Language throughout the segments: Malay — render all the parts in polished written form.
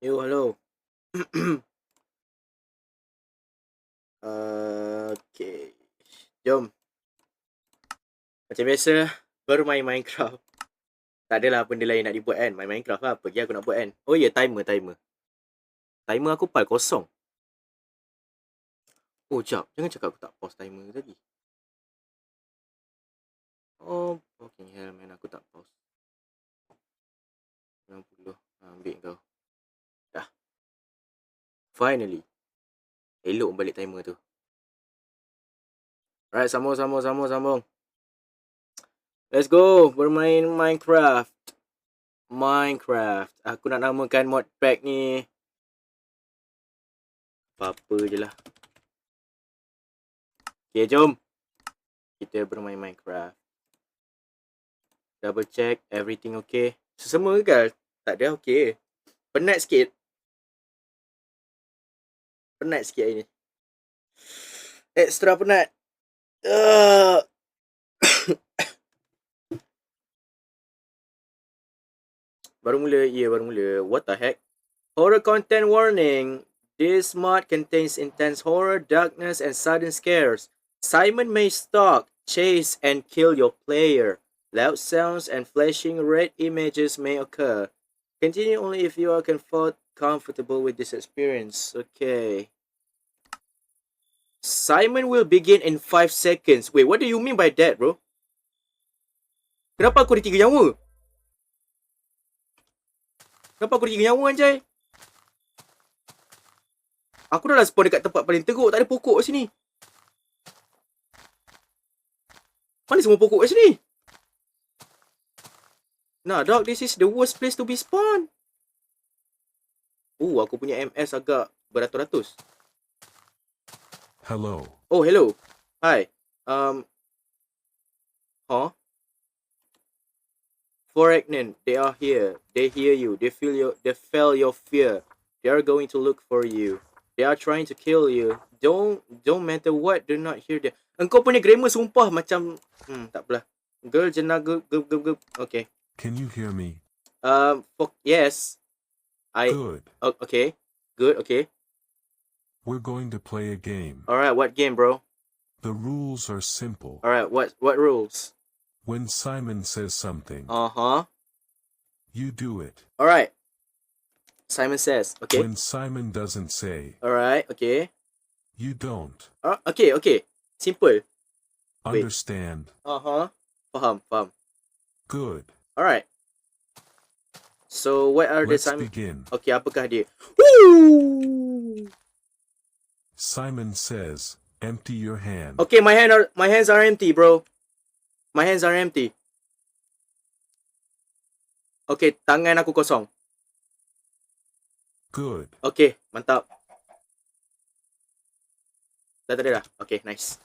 Yo, hello. Okay. Jom. Macam biasa, baru main Minecraft. Tak adalah benda lain nak dibuat kan. Main Minecraft lah. Pergi aku nak buat kan. Oh ya, timer. Timer aku pal kosong. Oh, jap. Jangan cakap aku tak pause timer tadi. Oh, fucking hell man. Aku tak pause. 90. Ambil kau. Dah. Finally. Elok balik timer tu. Alright, sambung. Let's go. Bermain Minecraft. Aku nak namakan mod pack ni apa-apa je lah. Okay, jom. Kita bermain Minecraft. Double check. Everything okay. Sesama ke? Tak ada okay. Penat sikit hari ni. Extra penat. Baru mula. What the heck? Horror content warning. This mod contains intense horror, darkness, and sudden scares. Simon may stalk, chase, and kill your player. Loud sounds and flashing red images may occur. Continue only if you are comfortable with this experience. Okay. Simon will begin in 5 seconds. Wait, what do you mean by that, bro? Kenapa aku ada 3 nyawa? Anjay? Aku dah spawn dekat tempat paling teruk. Tak ada pokok kat sini. Mana semua pokok kat sini? Nah, dog, this is the worst place to be spawned. Aku punya MS agak beratus-ratus. Hello. Oh, hello. Hi. Foregnen, they are here. They hear you. They feel your fear. They are going to look for you. They are trying to kill you. Don't matter what, do not hear them. Engkau punya grammar sumpah macam tak apalah. Girl jenaga okay. Can you hear me? Yes. Good. Okay. Good, okay. We're going to play a game. Alright, what game, bro? The rules are simple. Alright, what rules? When Simon says something, you do it. Alright. Simon says, okay. When Simon doesn't say, alright, okay. You don't. Okay. Simple. Understand. Faham. Good. Alright. So what are Let's the begin. Okay, apakah dia? Woo! Simon says, empty your hand. Okay, my hands are empty, bro. My hands are empty. Okay, tangan aku kosong. Good. Okay, mantap. Dah. Okay, nice.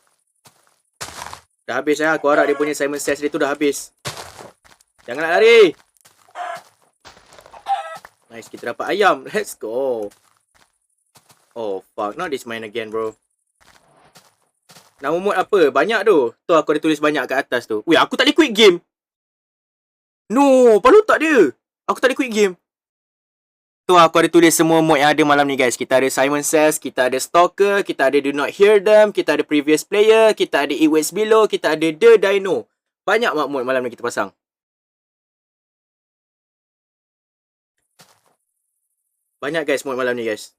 Dah habis ya. Aku harap dia punya Simon Says dia tu dah habis. Jangan nak lari. Nice, kita dapat ayam. Let's go. Oh, fuck. Not this mine again, bro. Nama mod apa? Banyak tu. Tu aku ada tulis banyak kat atas tu. Weh, aku tak boleh quit game. No, palu tak dia. Aku tak boleh quit game. Tu aku ada tulis semua mod yang ada malam ni, guys. Kita ada Simon Says, kita ada Stalker, kita ada Do Not Hear Them, kita ada Previous Player, kita ada It Waits Below, kita ada The Dino. Banyak mod malam ni kita pasang. Banyak, guys, mod malam ni, guys.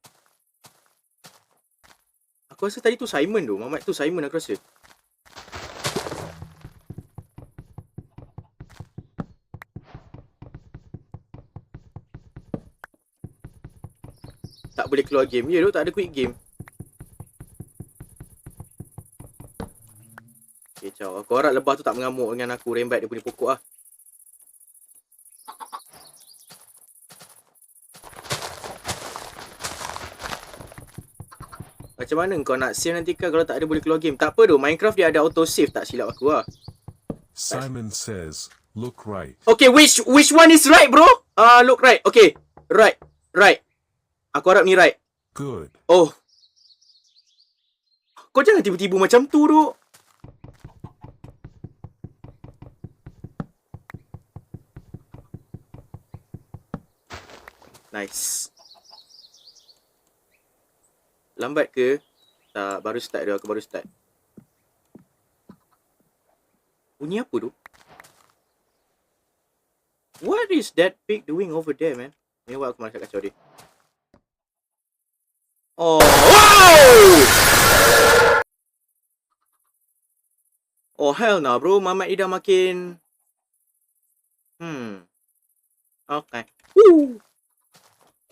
Aku rasa tadi tu Simon tu. Mamat tu Simon aku rasa. Tak boleh keluar game. Ya tu, tak ada quit game. Okay, ciao. Aku harap lebah tu tak mengamuk dengan aku. Rembat dia punya pokok lah. Macam mana kau nak save nanti kan kalau tak ada boleh keluar game? Tak apa tu. Minecraft dia ada auto save, tak silap aku lah. Simon says, look right. Okay, which one is right, bro? Look right. Okay. Right. Aku harap ni right. Good. Oh. Kau jangan tiba-tiba macam tu, tu. Nice. Lambat ke? Tak, baru start dia. Aku baru start. Bunyi apa tu? What is that pig doing over there, man? Ni buat aku malas kacau dia. Oh, wow! Oh, hell nah, bro. Mamat ni dah makin... Okay. Woo!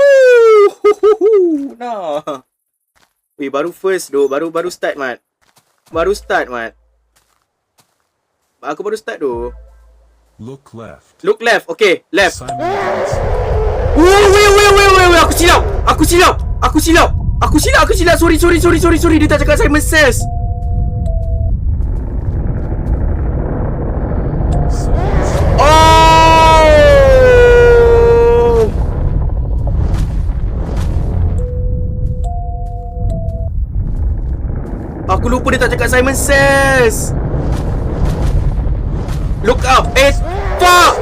Woo! Nah. Weh, baru first tu. Baru start, Mat. Baru start, Mat. Aku baru start tu. Look left. Look left. Okay, left. Simon Hansen. Weh. Aku silap. Sorry. Dia tak cakap Simon Says. Oh! Aku lupa dia tak cakap Simon Says. Look up. Fuck!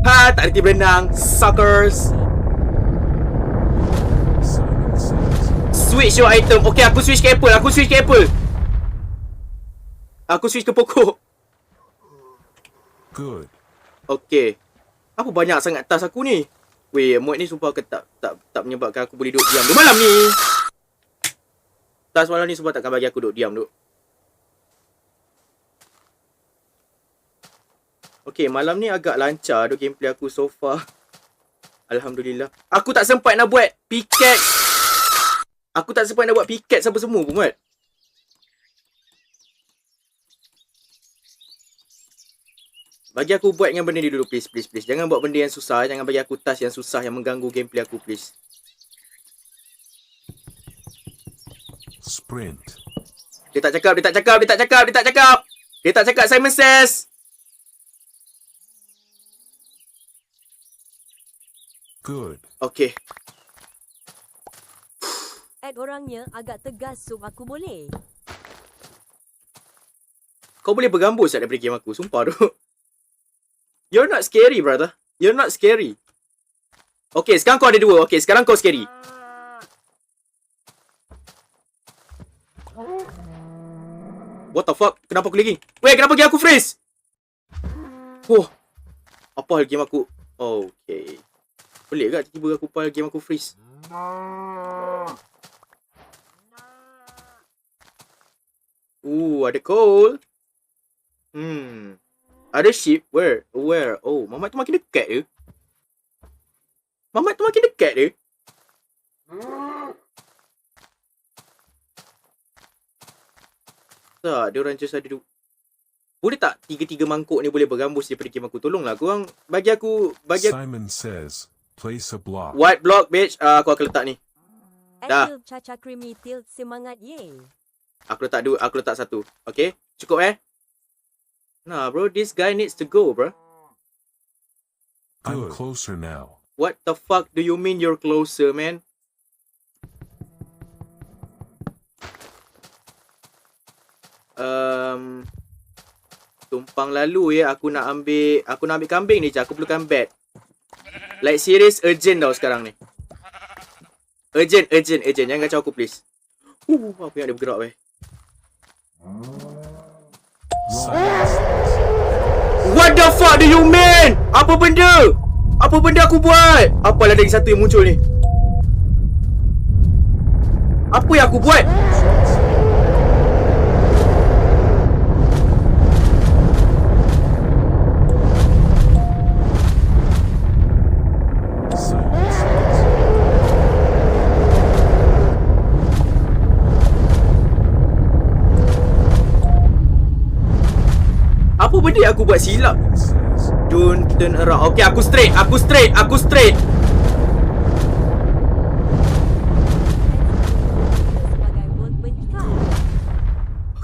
Ha, tak reti berenang. Suckers. Simon says. Switch your item. Okay, aku switch ke apple. Aku switch ke pokok. Good. Okay. Apa banyak sangat tas aku ni? Weh, mod ni sumpah ke tak menyebabkan aku boleh duduk diam duk malam ni. Tas malam ni sumpah takkan bagi aku duduk diam duk. Okay, malam ni agak lancar duk gameplay aku so far. Alhamdulillah. Aku tak sempat nak buat pickaxe. Apa semua pun, Mat. Bagi aku buat dengan benda ni dulu, please. Jangan buat benda yang susah. Jangan bagi aku task yang susah yang mengganggu gameplay aku, please. Sprint. Dia tak cakap Simon Says. Good. Okay. Act orangnya agak tegas, so aku boleh. Kau boleh bergambus tak daripada game aku? Sumpah tu. You're not scary, brother. You're not scary. Okay, sekarang kau ada dua. Okay, sekarang kau scary. What the fuck? Kenapa aku lagging? Weh, kenapa game aku freeze? Wah. Apa hal game aku? Okay. Pelik tak tiba-tiba aku pal game aku freeze? Ada coal. Ada sheep. Where? Oh, Mamat tu makin dekat je. Tak, dia orang just ada boleh tak tiga-tiga mangkuk ni boleh bergambus daripada game aku? Tolonglah korang bagi aku Simon says, place a block. What block, bitch? Aku akan letak ni. Dah. Dah. Caca creamy tilt semangat ye. Aku letak satu. Okay? Cukup Nah, bro, this guy needs to go, bro. I'm Good. closer now. What the fuck do you mean you're closer, man? Tumpang lalu aku nak ambil kambing ni je. Aku perlukan bed. Like serious urgent tau sekarang ni. Urgent. Jangan kacau aku, please. Apa yang dia bergerak, weh. Simon says. What the fuck do you mean? Apa benda aku buat? Apalah lagi satu yang muncul ni? Apa yang aku buat? Simon says. Apa benda yang aku buat silap? Simon says. Don't turn around. Okay, aku straight. Sebagai workbench kau.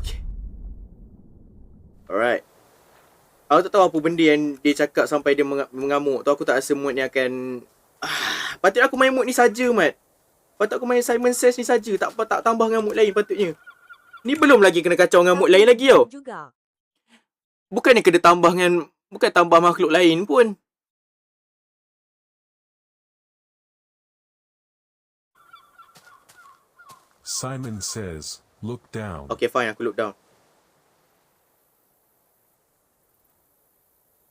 Okay. Alright. Aku tak tahu apa benda yang dia cakap sampai dia mengamuk tu. Aku tak rasa mood ni akan... patut aku main mood ni saja, Mat. Patut aku main Simon Says ni saja. Tak tambah dengan mood lain patutnya. Ni belum lagi kena kacau dengan mood lain lagi tau. Juga. Bukannya kena tambah dengan Bukan tambah makhluk lain pun. Simon says, look down. Okay, fine. Aku look down.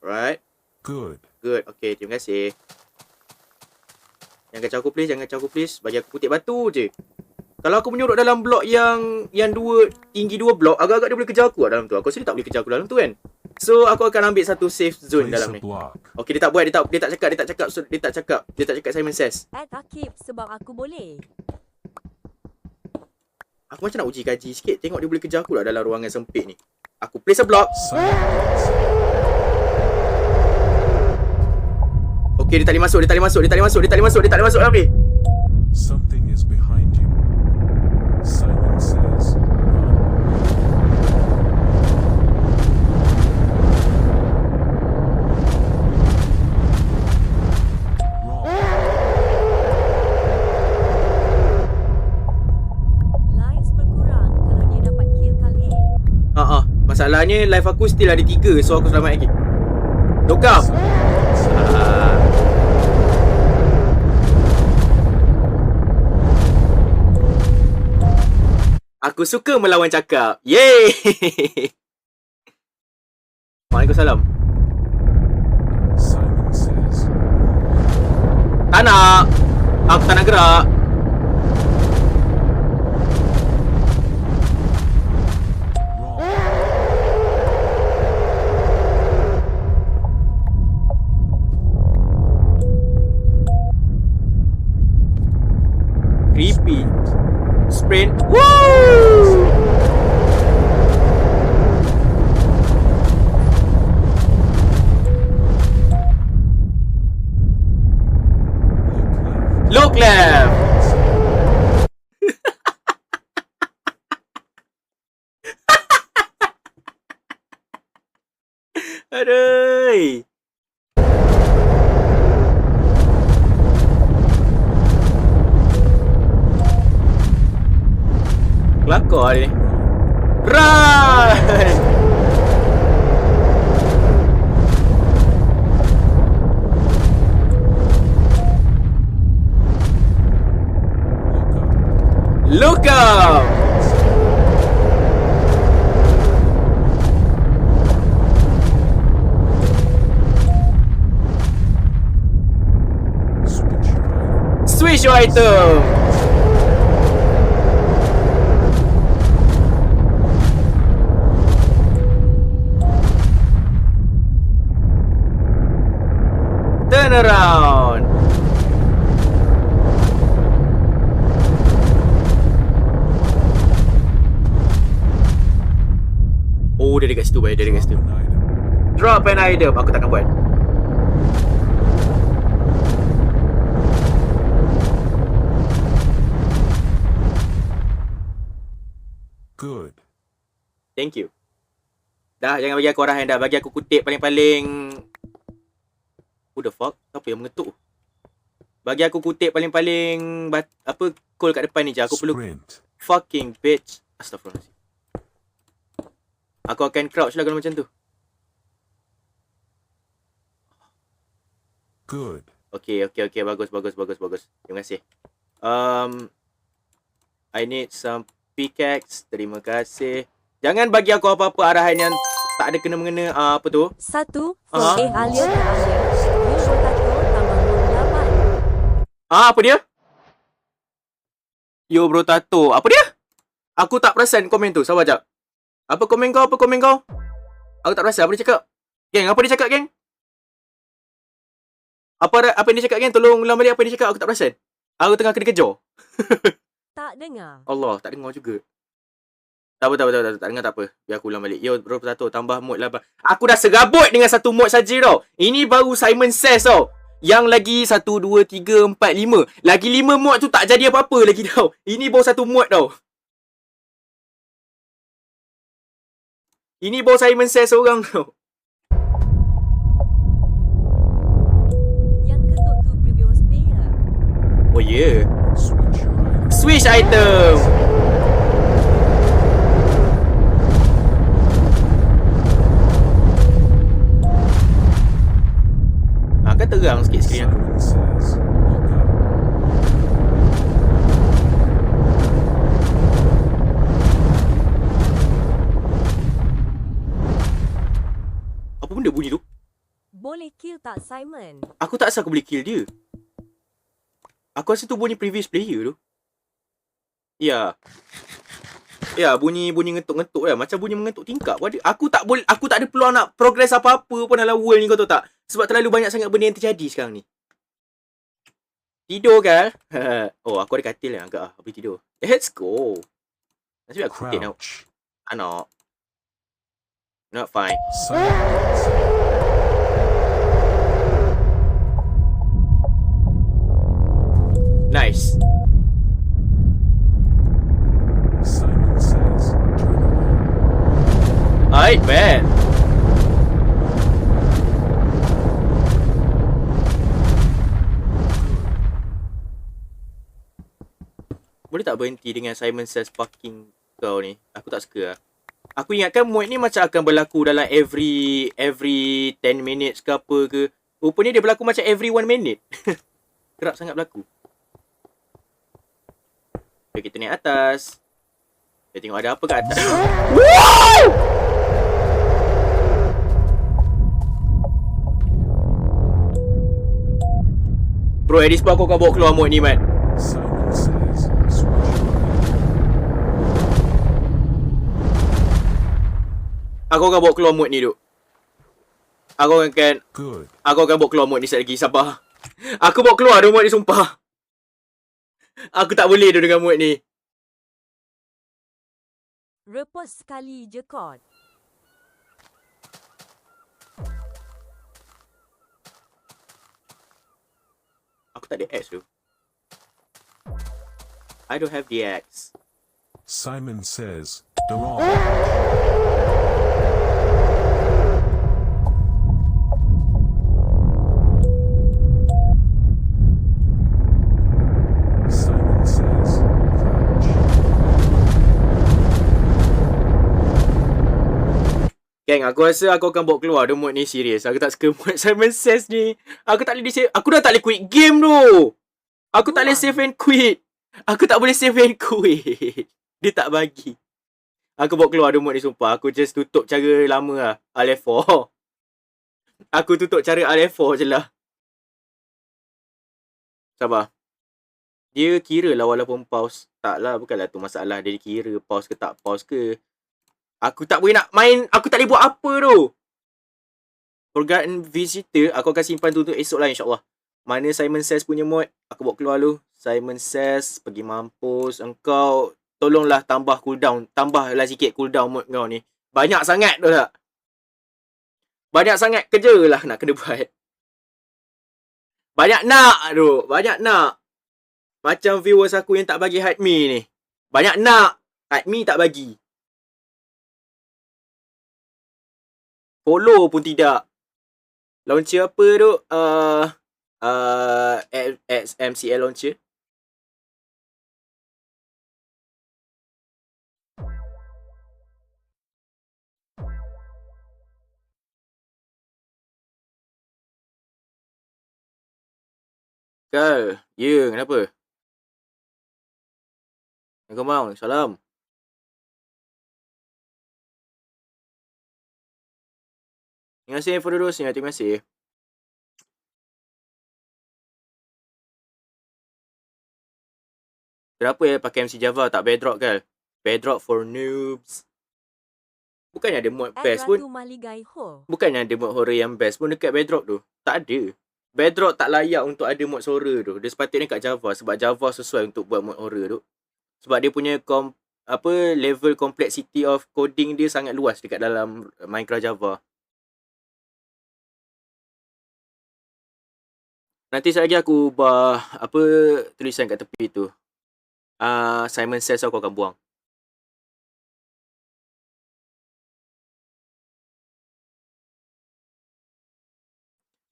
Alright. Good. Good. Okay, terima kasih. Jangan kacau aku please. Jangan kacau aku please. Bagi aku kutip batu je. Kalau aku menyurut dalam blok yang dua, tinggi 2 blok, agak-agak dia boleh kejar aku dalam tu. Aku rasa dia tak boleh kejar aku dalam tu kan. So, aku akan ambil satu safe zone Place dalam a ni. block. Okay, dia tak buat. Dia tak cakap Simon Says. Add Akib sebab aku boleh. Aku macam nak uji kaji sikit. Tengok dia boleh kejar aku lah dalam ruangan sempit ni. Aku place a block. Simon Okay, dia tak boleh masuk dalam ni. something is behind you. Simon says, run. Wrong. Lives berkurang kalau dia dapat kill kali. Masalahnya life aku still ada 3. So aku selamat lagi. Look up. Aku suka melawan cakap. Yeay. Waalaikumsalam. Simon says, Tak nak. Aku tak nak gerak. wrong. Creepy. Sprint. Woo! Look left. Look left. Aduh. Kelakar ni. Run! Look up. Look up! Switch Switch your item. your item! Turn around! Oh, dia dekat situ, boy. Dia dekat situ. Drop an item. Drop an item. Aku takkan buat. Good. Thank you. Dah, jangan bagi aku arahan dah. Bagi aku kutip paling-paling... Who the fuck? Siapa yang mengetuk? Bagi aku kutip paling-paling... Call kat depan ni je. Aku perlu... Sprint. Fucking bitch. Astaghfirullahaladzim. Aku akan crouch lah kalau macam tu. Good. Okay. Bagus. Terima kasih. I need some pickaxe. Terima kasih. Jangan bagi aku apa-apa arahan yang tak ada kena-mengena. Apa tu? 1. Aha. From Alia ke Alia. You bertato tambah mod 8. Apa dia? Yo bro tato. Apa dia? Aku tak perasan komen tu. Sabar jap. Apa komen kau? Aku tak perasan. Apa dia cakap? Geng, apa dia cakap, geng? Apa yang dia cakap, geng? Tolong ulang balik apa yang dia cakap. Aku tak perasan. Aku tengah kena kejar. Tak dengar. Allah, tak dengar juga. Tak apa. Tak dengar tak apa. Biar aku ulang balik. Yo bro tato. Tambah mod 8. Aku dah serabut dengan satu mod saja tau. Ini baru Simon Says tau. Yang lagi 1, 2, 3, 4, 5. Lagi 5 mod tu tak jadi apa-apa lagi tau. Ini baru satu mod tau. Ini baru Simon Says seorang tau. Yang ketuk tu previous player. Oh yeah. Switch your item. Switch item. terang sikit skrin aku. Simon says, look up. Apa benda bunyi tu? Boleh kill tak Simon? Aku tak rasa aku boleh kill dia. Aku rasa tu bunyi previous player tu. Ya. Ya, bunyi ngetuk-ngetuk lah. Macam bunyi mengetuk tingkap pun ada. Aku tak ada peluang nak progress apa-apa pun dalam world ni, kau tahu tak? Sebab terlalu banyak sangat benda yang terjadi sekarang ni. Tidur kan? Oh, aku ada katil yang agak habis tidur. Let's go. Nasib aku putih nak. Crouch. Anak. Not fine. Silence. Nice. Simon says, turn around. Alright, man. Boleh tak berhenti dengan Simon Says fucking kau ni? Aku tak suka lah. Aku ingatkan mod ni macam akan berlaku dalam every 10 minutes ke apa ke. Rupanya dia berlaku macam every 1 minute. Kerap sangat berlaku. Okay, kita naik atas. Kita tengok ada apa kat atas. Wow! Bro, Edis pun aku akan bawa keluar mod ni, man. Simon says, switch right. Aku akan bawa keluar mod ni, duk. Aku Good. akan bawa keluar mod ni sekejap lagi. Sabar. Aku bawa keluar dia mod ni, sumpah. Aku tak boleh tu dengan mod ni. Repos sekali je kot. Aku tak ada X tu. I don't have the X. Simon says, Durand. Simon says, crouch. Gang, aku rasa aku akan bawa keluar dia mod ni serius. Aku tak suka mod Simon Says ni. Aku tak boleh save. Aku dah tak boleh quit game tu. Aku tak boleh save and quit. Aku tak boleh save and quit. Dia tak bagi. Aku bawa keluar dia mod ni, sumpah. Aku just tutup cara lama lah. Alt F4. Aku tutup cara Alt F4 je lah. Sabar. Dia kira lah walaupun pause. Tak lah, bukanlah tu masalah. Dia kira pause ke tak pause ke. Aku tak boleh nak main. Aku tak boleh buat apa tu. Forgotten Visitor. Aku akan simpan tu untuk esok lah, insyaAllah. Mana Simon Says punya mod. Aku bawa keluar dulu. Simon Says, pergi mampus. Engkau tolonglah tambah cooldown. Tambahlah sikit cooldown mod kau ni. Banyak sangat tu tak? Banyak sangat kerja lah nak kena buat. Banyak nak tu. Banyak nak. Macam viewers aku yang tak bagi hide me ni. Banyak nak. Hide me tak bagi. Follow pun tidak. Launcher apa tu? MCL launcher. Kal, ya, kenapa? Assalamualaikum, salam. Terima kasih for the rose-nya, terima kasih. Kenapa pakai MC Java tak Bedrock kan? Bedrock for noobs. Bukannya ada mod best pun. Ratu Maligai Ho. Bukannya ada mod horror yang best pun dekat Bedrock tu. Tak ada. Bedrock tak layak untuk ada mod horror tu. Dia sepatutnya kat Java sebab Java sesuai untuk buat mod horror tu. Sebab dia punya level complexity of coding dia sangat luas dekat dalam Minecraft Java. Nanti sekejap lagi aku ubah tulisan kat tepi tu. Simon Says aku akan buang.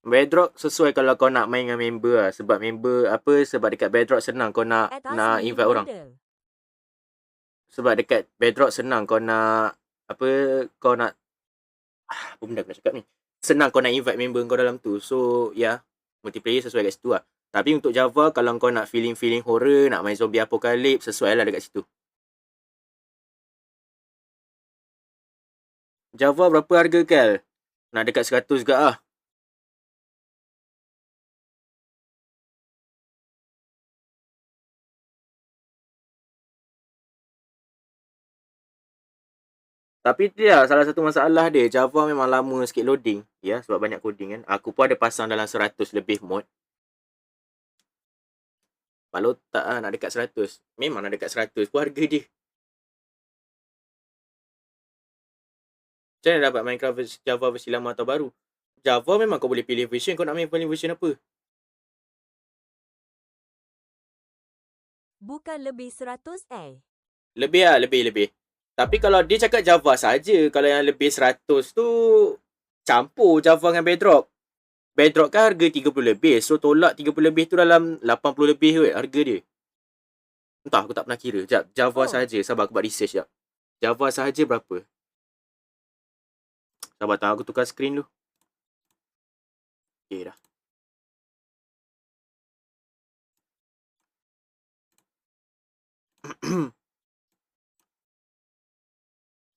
Bedrock sesuai kalau kau nak main dengan member lah. Sebab sebab dekat Bedrock senang kau nak invite orang. Sebab dekat Bedrock senang kau nak apa benda aku nak cakap ni. Senang kau nak invite member kau dalam tu. So, ya. Yeah. multiplayer sesuai kat situ lah. Tapi untuk Java, kalau kau nak feeling horror, nak main zombie apocalypse, sesuai lah dekat situ. Java berapa harga, Kal? Nak dekat 100 juga lah. Tapi dia salah satu masalah dia, Java memang lama sikit loading. Ya, sebab banyak coding kan. Aku pun ada pasang dalam 100 lebih mod. Kalau tak lah, nak dekat 100. Memang nak dekat 100 pun harga dia. Macam mana dapat Minecraft Java versi lama atau baru? Java memang kau boleh pilih version. Kau nak main version apa? Bukan lebih 100 Lebih lah, lebih. Tapi kalau dia cakap Java saja, kalau yang lebih 100 tu campur Java dengan Bedrock. Bedrock kan harga 30 lebih. So tolak 30 lebih tu dalam 80 lebih kot harga dia. Entah, aku tak pernah kira. Sekejap, Java saja. Sabar, aku buat research sekejap. Java saja berapa? Sabar, tak, aku tukar screen dulu. Okay dah.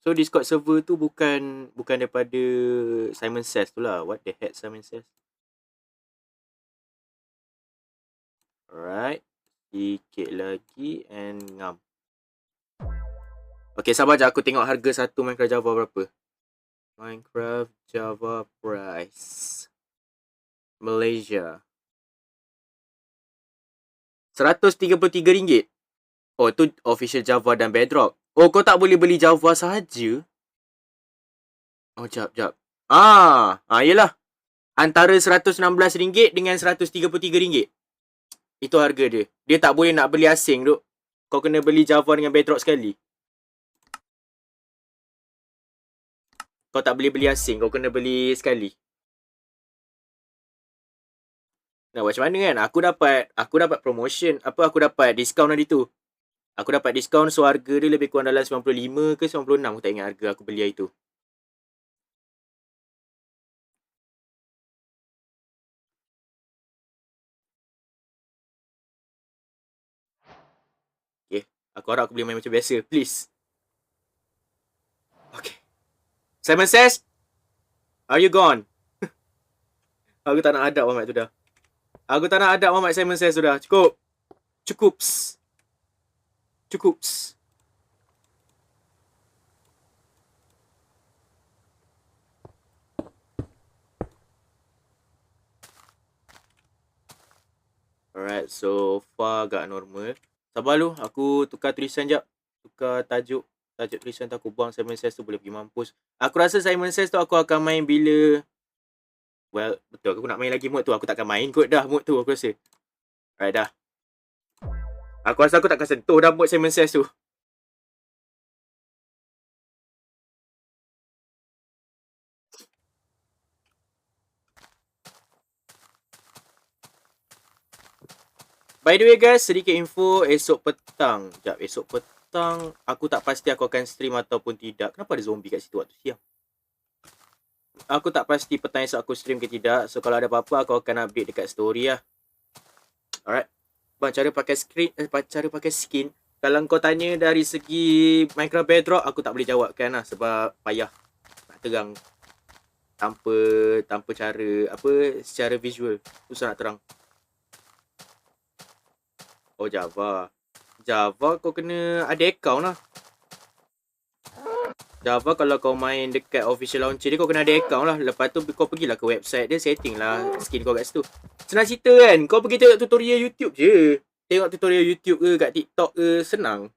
So Discord server tu bukan daripada Simon Says tu lah. What the heck Simon Says? Alright. Sikit lagi and ngam. Okay, sabar je, aku tengok harga satu Minecraft Java berapa. Minecraft Java price. Malaysia. RM133. Oh, tu official Java dan Bedrock. Oh, kau tak boleh beli Java sahaja? Oh, jap. Yelah. Antara RM116 dengan RM133. Itu harga dia. Dia tak boleh nak beli asing, duk. Kau kena beli Java dengan Bedrock sekali. Kau tak boleh beli asing, kau kena beli sekali. Nah, macam mana kan? Aku dapat promotion. Aku dapat diskaun hari tu. Aku dapat diskaun, so harga dia lebih kurang dalam 95 ke 96. Aku tak ingat harga aku beli hari tu. Okay. Aku harap aku boleh main macam biasa. Please. Okay. Simon Says, are you gone? Aku tak nak adab Muhammad tu dah. Aku tak nak adab Muhammad Simon Says tu dah. Cukups. Alright, so far agak normal. Sabar lu, aku tukar tulisan jap. Tukar tajuk tulisan tu aku buang Simon Says tu boleh pergi mampus. Aku rasa Simon Says tu aku akan main bila... Well, betul, aku nak main lagi mod tu. Aku takkan main kot dah mod tu, aku rasa. Alright dah. Aku rasa aku takkan sentuh dah mod Simon Says tu. By the way guys, sedikit info esok petang. Esok petang aku tak pasti aku akan stream ataupun tidak. Kenapa ada zombie kat situ waktu siang? Aku tak pasti petang esok aku stream ke tidak. So kalau ada apa-apa aku akan update dekat story lah. Alright. Bang, cara pakai skin. Kalau kau tanya dari segi Minecraft Bedrock, aku tak boleh jawabkan lah sebab payah nak terang tanpa cara secara visual. Susah nak terang. Oh, Java kau kena ada account lah. Java kalau kau main dekat official launcher dia, kau kena ada account lah. Lepas tu kau pergilah ke website dia, setting lah skin kau kat situ. Senang cerita kan, kau pergi tengok tutorial YouTube je. Tengok tutorial YouTube ke kat TikTok ke, senang.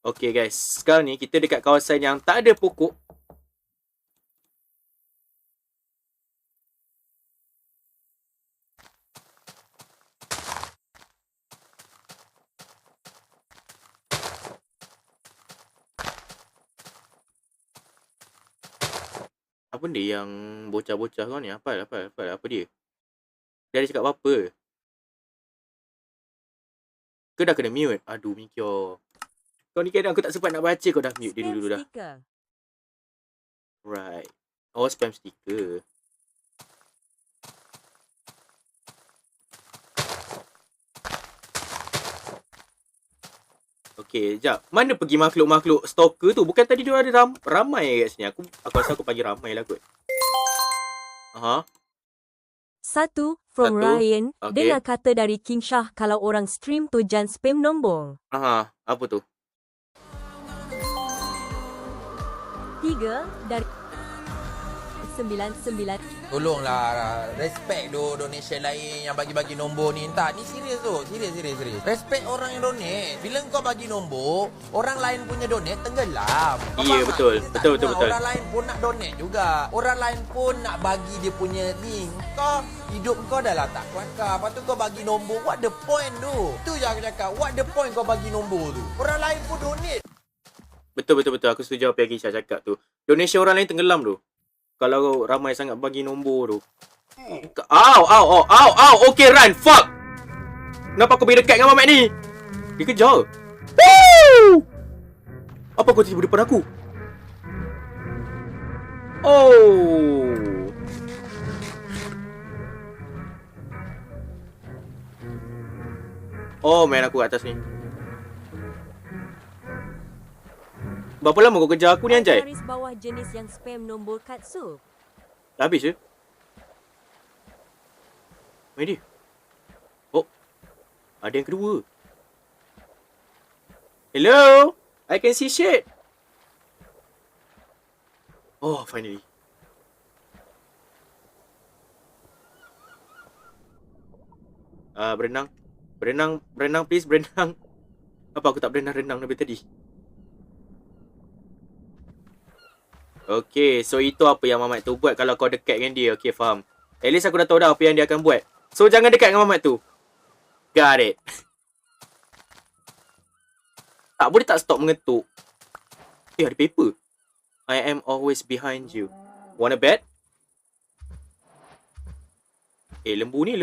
Okay guys, sekarang ni kita dekat kawasan yang tak ada pokok. Apa benda yang bocah-bocah kau ni? Apa dia? Dia ada cakap apa-apa? Kau dah kena mute? Aduh, Mikyo. Kau ni kadang aku tak sempat nak baca, kau dah mute dia dulu dah. Right. Oh, spam stiker. Okay, jap. Mana pergi makhluk-makhluk stalker tu? Bukan tadi dia ada ramai kat sini. Aku rasa aku panggil ramai lah kot. Aha. 1. From Satu. Ryan. Okey. Dengar kata dari King Shah kalau orang stream tu jangan spam nombor. Aha. Apa tu? 3. Dari 99. Tolonglah respect donation lain yang bagi-bagi nombor ni. Tak, ni serius tu. Serius. Respect orang yang donate. Bila kau bagi nombor, orang lain punya donate tenggelam. Kau Ya, faham betul. tak? Kita tak Betul. nak. Orang lain pun nak donate juga. Orang lain pun nak bagi dia punya link. Kau hidup kau dah lah tak kelakar. Lepas tu kau bagi nombor. What the point tu? Tu yang aku cakap. What the point kau bagi nombor tu? Orang lain pun donate. Betul. Aku setuju apa yang Kisha cakap tu. Donation orang lain tenggelam tu. Kalau ramai sangat bagi nombor tu. Au. Okay, run. Fuck. Kenapa aku pergi dekat dengan Mamat ni? Dia kejar. Woo! Apa kau tiba depan aku? Oh. Oh, main aku kat atas ni. Berapa lama kau kejar aku ni, Anjay? Garis bawah jenis yang spam nombor katsu. Dah habis je? Main dia. Oh. Ada yang kedua. Hello? I can see shit. Oh, finally. Berenang. Berenang please, berenang. Apa aku tak berenang dari tadi? Okay, so itu apa yang Mamat tu buat kalau kau dekat dengan dia. Okay, faham. At least aku dah tahu dah apa yang dia akan buat. So, jangan dekat dengan Mamat tu. Got it. Tak boleh tak stop mengetuk. Ada paper. I am always behind you. Wanna bet? Lembu ni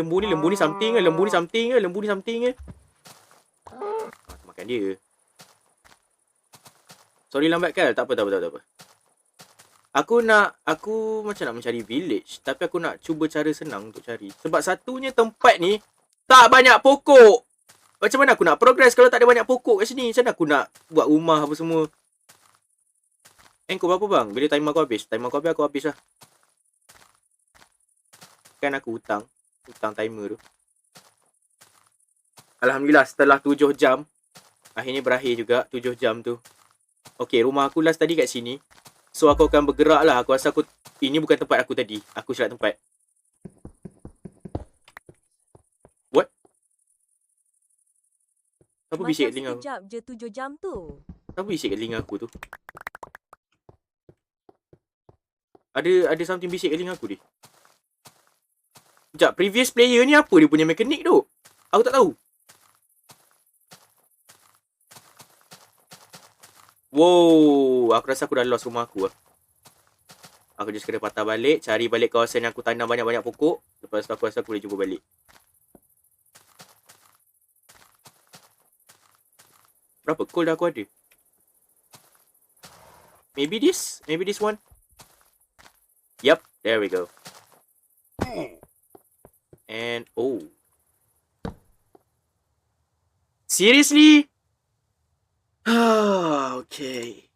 something ke? Lembu ni something ke? Makan dia. Sorry lambat kan? Tak apa. Aku macam nak mencari village. Tapi aku nak cuba cara senang untuk cari. Sebab satunya tempat ni tak banyak pokok. Macam mana aku nak progress kalau tak ada banyak pokok kat sini? Macam mana aku nak buat rumah apa semua? Kau berapa bang? Bila timer aku habis? Timer aku habis lah. Kan aku hutang timer tu. Alhamdulillah setelah 7 jam. Akhirnya berakhir juga 7 jam tu. Okay, rumah aku last tadi kat sini. So aku akan bergerak lah. Aku rasa ini bukan tempat aku tadi. Aku silap tempat. What? Apa bisik kat telinga aku? Sekejap je 7 jam tu. Apa bisik kat telinga aku tu? Ada something bisik kat telinga aku ni. Sekejap, previous player ni apa dia punya mekanik tu? Aku tak tahu. Wow, aku rasa aku dah lost rumah aku lah. Aku just kena patah balik, cari balik kawasan yang aku tanam banyak-banyak pokok. Lepas tu aku rasa aku boleh jumpa balik. Berapa coal dah aku ada? Maybe this one. Yup, there we go. And oh. Seriously? Okay.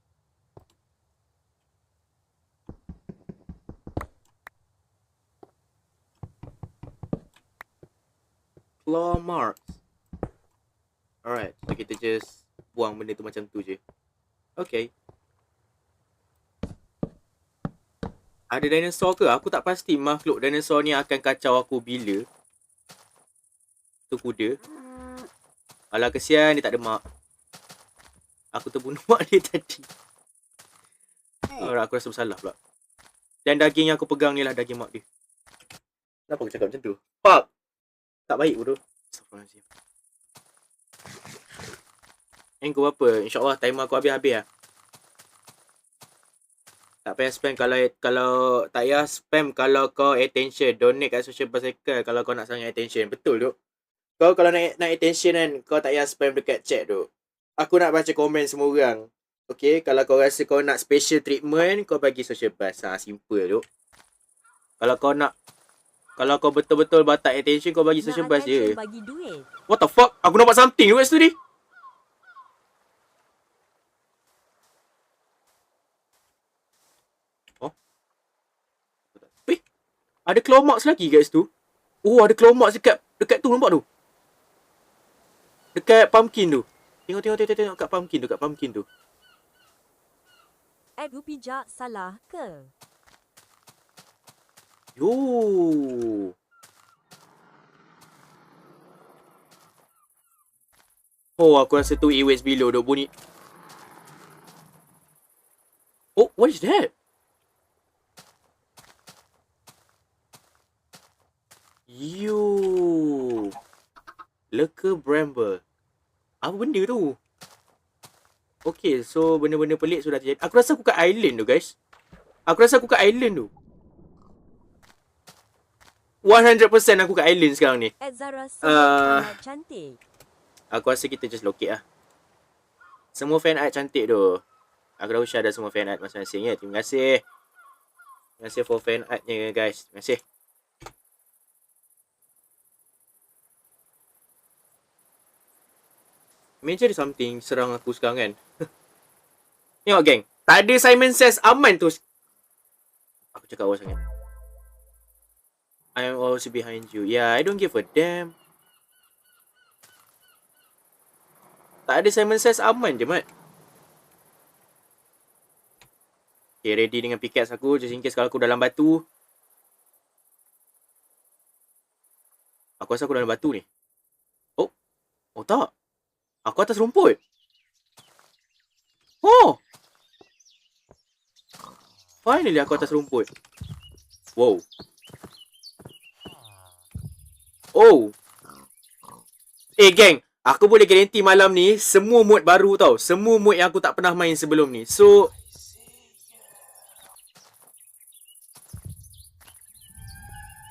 Claw marks. Alright, so kita just buang benda tu macam tu je. Okay. Ada dinosaur ke? Aku tak pasti makhluk dinosaur ni akan kacau aku bila. Tu kuda. Alah kesian dia tak ada mak. Aku terbunuh mak dia tadi. Aku rasa bersalah pula. Dan daging yang aku pegang ni lah daging mak dia. Kenapa aku cakap macam tu? Fuck! Tak baik bodoh. Astagfirullahaladzim. Kau apa? InsyaAllah timer aku habis-habis lah. Tak payah spam kalau tak payah spam kalau kau attention. Donate kat social bicycle kalau kau nak sangat attention. Betul tu. Kau kalau nak attention kan, kau tak payah spam dekat chat tu. Aku nak baca komen semua orang. Okay, kalau kau rasa kau nak special treatment, kau bagi social pass. Simple tu. Kalau kau betul-betul batak attention, kau bagi social pass je. Bagi duit. What the fuck? Aku nampak something kat situ ni. Oh. Ada claw marks lagi kat situ. Oh, ada claw marks dekat tu, nampak tu. Dekat pumpkin tu. Tengok kat pumpkin tu. Egu pijak salah ke? Yo. Oh, aku rasa tu E-Waves below duk bunyi. Oh, what is that? Yo. Leka bramble. Apa benda tu? Okay, so benda-benda pelik sudah terjadi. Aku rasa aku kat island tu, guys. 100% aku kat island sekarang ni. Zara sangat cantik. Aku rasa kita just locate lah. Semua fan art cantik tu. Aku dah share dah semua fan art masing-masing ya. Terima kasih. Terima kasih for fan artnya guys. Terima kasih. Major ada something serang aku sekarang kan. Tengok geng. Tak ada Simon Says aman tu. Aku cakap awal sangat. I am always behind you. Yeah, I don't give a damn. Tak ada Simon Says aman je, Mat. Okay, ready dengan pickaxe aku. Just in case kalau aku dalam batu. Aku rasa aku dalam batu ni. Oh. Oh tak. Aku atas rumput. Oh. Finally aku atas rumput. Wow. Oh. Geng. Aku boleh garanti malam ni semua mod baru tau. Semua mod yang aku tak pernah main sebelum ni. So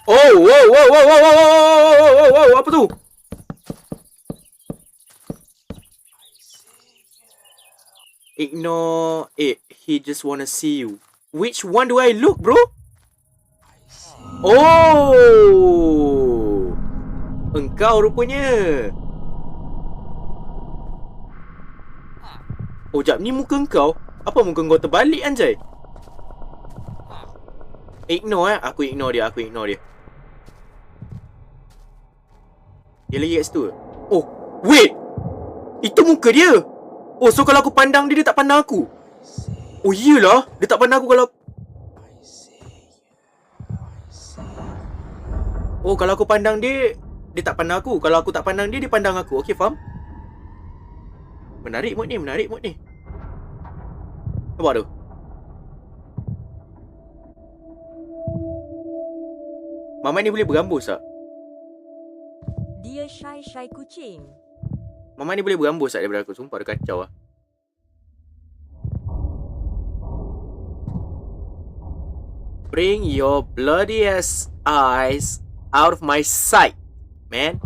wow, apa tu? Ignore it. He just wanna see you. Which one do I look, bro? Oh. Engkau rupanya. Oh, jap ni muka engkau. Apa muka engkau terbalik anjay? Ignore Aku ignore dia. Dia lagi kat situ. Oh, wait. Itu muka dia. Oh, so kalau aku pandang dia, dia tak pandang aku. Oh, iyalah. Dia tak pandang aku kalau... Oh, kalau aku pandang dia, dia tak pandang aku. Kalau aku tak pandang dia, dia pandang aku. Okay, faham? Menarik mod ni. Nampak tu? Mama ni boleh berambus tak? Dia shy kucing. Mama ni boleh berambus tak daripada aku? Sumpah dia kacau lah. Bring your bloody ass eyes out of my sight, man.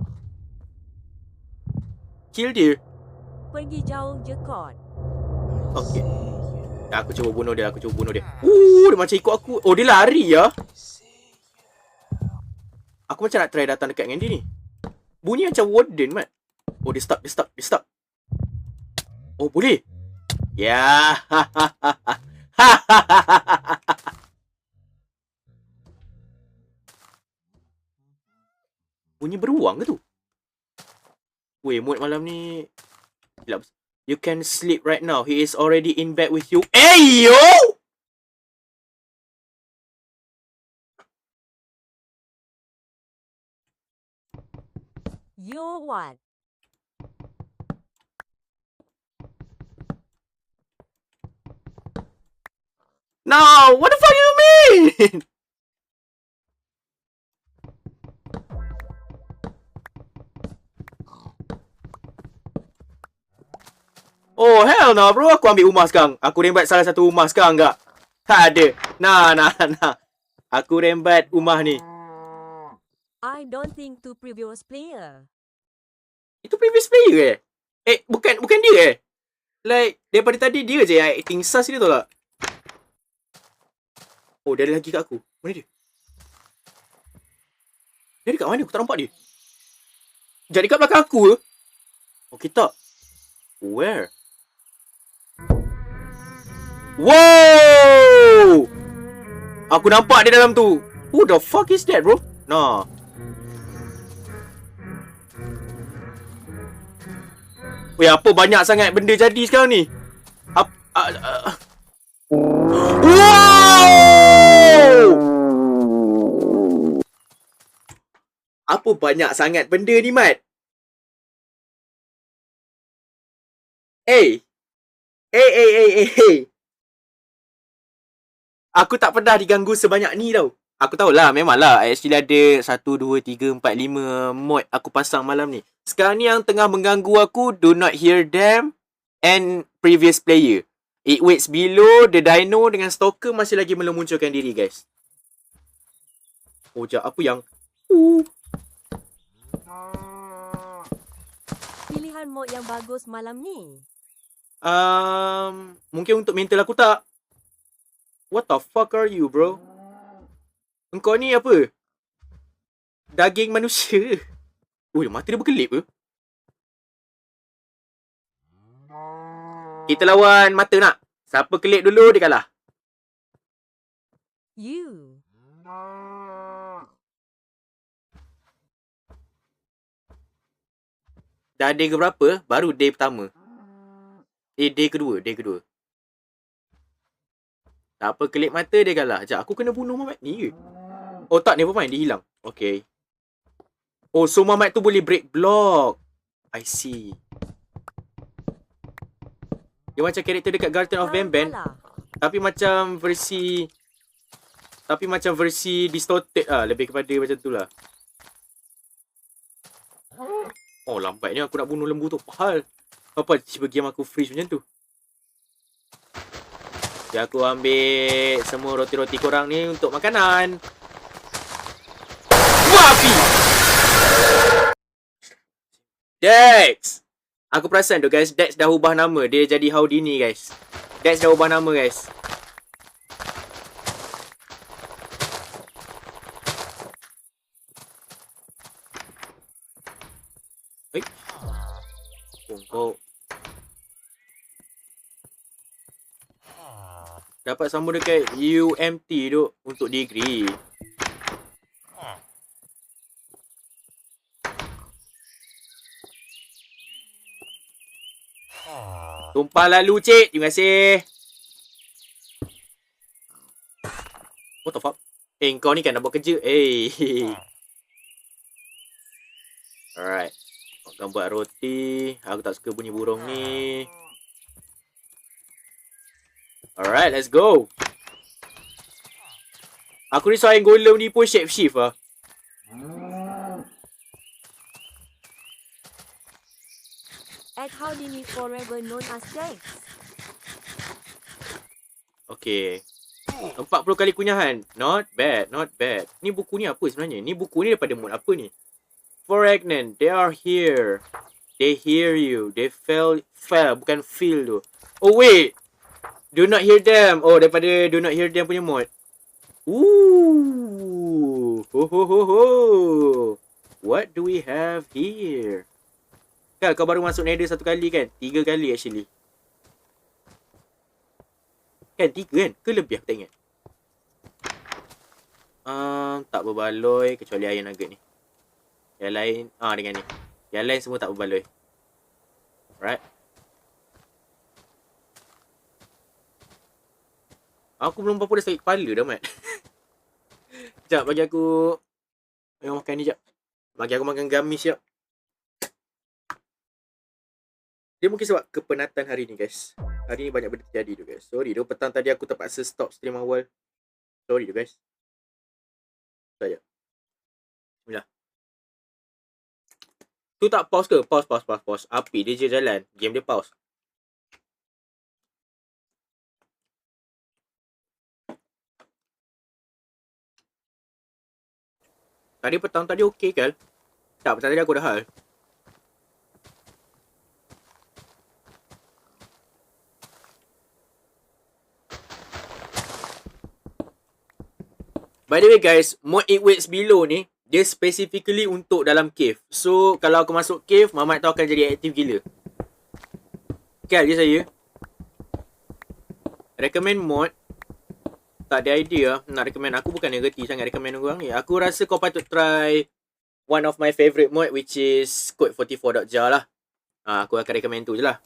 Kill dia. Pergi jauh je kot. Okay. Aku cuba bunuh dia. Dia macam ikut aku. Oh, dia lari ya. Aku macam nak try datang dekat dengan dia ni. Bunyi macam warden, Mat. Oh, dia stuck. Oh, boleh. Ya. Bunyi beruang ke tu? Weh, mood malam ni. You can sleep right now. He is already in bed with you. Hey, yo! You what? No, what the fuck you mean? Oh, hell no, bro. Aku ambil rumah sekarang. Aku rembat salah satu rumah sekarang tak? Tak ada. Nah. Aku rembat rumah ni. I don't think to previous player. Itu previous player bukan dia Like, daripada tadi dia je yang acting sus ni, tau tak? Oh, dia ada lagi kat aku. Mana dia? Dia dekat mana? Aku tak nampak dia. Jadi kat belakang aku ke? Okay, tak. Where? Wow! Aku nampak dia dalam tu. Who the fuck is that, bro? Nah. Weh, apa banyak sangat benda jadi sekarang ni? Wow! Apa banyak sangat benda ni, Mat? Hey! Hey! Aku tak pernah diganggu sebanyak ni tau. Aku tahulah, memanglah actually ada 1, 2, 3, 4, 5 mod aku pasang malam ni. Sekarang ni yang tengah mengganggu aku, do not hear them and previous player. It waits below, the dino dengan stalker masih lagi belum munculkan diri, guys. Oh, jap, apa yang... Pilihan mod yang bagus malam ni. Mungkin untuk mental aku tak. What the fuck are you, bro? Engkau ni apa? Daging manusia. Ui, mata dia berkelip ke? Kita lawan mata nak. Siapa kelip dulu, dia kalah. You. Dah day ke berapa? Baru day pertama. Day kedua. Tak apa, kelip mata dia kalah. Sekejap, aku kena bunuh Mamat ni ke? Oh tak, never mind, dia hilang. Okay. Oh, so Mamat tu boleh break block. I see. Dia macam karakter dekat Guardian of Banban. Tapi macam versi distorted lah. Lebih kepada macam tu lah. Oh, lambatnya aku nak bunuh lembu tu. Hal. Apa tiba game aku freeze macam tu? Jadi aku ambil semua roti-roti korang ni untuk makanan. Wah, api! Dex! Aku perasan tu, guys. Dex dah ubah nama. Dia jadi Houdini, guys. Dex dah ubah nama, guys. Hei. Kau dapat sama dekat UMT tu untuk degree. Tumpah lalu, cik. Terima kasih. What the fuck? Kau ni kan nak buat kerja. Alright. Akan buat roti. Aku tak suka bunyi burung ni. Alright, let's go. Aku risau yang golem ni pun shape shift lah. At Houdini forever known as Dex. Okay. 40 kali kunyahan. Not bad. Ni buku ni apa sebenarnya? Ni buku ni daripada mod apa ni? Foregnant, they are here. They hear you. They fell, bukan feel tu. Oh wait. Do not hear them. Oh, daripada do not hear them punya mod. Ooh. Ho. What do we have here? Kan kau baru masuk nether 1 kali kan? 3 kali actually. Kan 3 kan? Ke lebih aku tak ingat. Tak berbaloi kecuali iron nugget ni. Yang lain dengan ni. Yang lain semua tak berbaloi. Alright. Aku belum apa-apa dah sakit kepala dah, Mat. Sekejap, bagi aku makan ni sekejap. Bagi aku makan gamis sekejap. Dia mungkin sebab kepenatan hari ni, guys. Hari ni banyak benda terjadi tu, guys. Sorry tu, petang tadi aku terpaksa stop stream awal. Sorry tu, guys. Sekejap. Bismillah. Tu tak pause ke? Pause. Api dia je jalan. Game dia pause. Tadi petang tadi okey kan? Tak, petang tadi aku dah hal. By the way guys, mod It Waits Below ni, dia specifically untuk dalam cave. So, kalau aku masuk cave, Mamat tu akan jadi aktif gila. Okay, dia saya. Recommend mod. Tak ada idea nak recommend. Aku bukan reti sangat recommend orang ni. Aku rasa kau patut try one of my favourite mod, which is Code44.jar lah. Aku akan recommend tu je lah.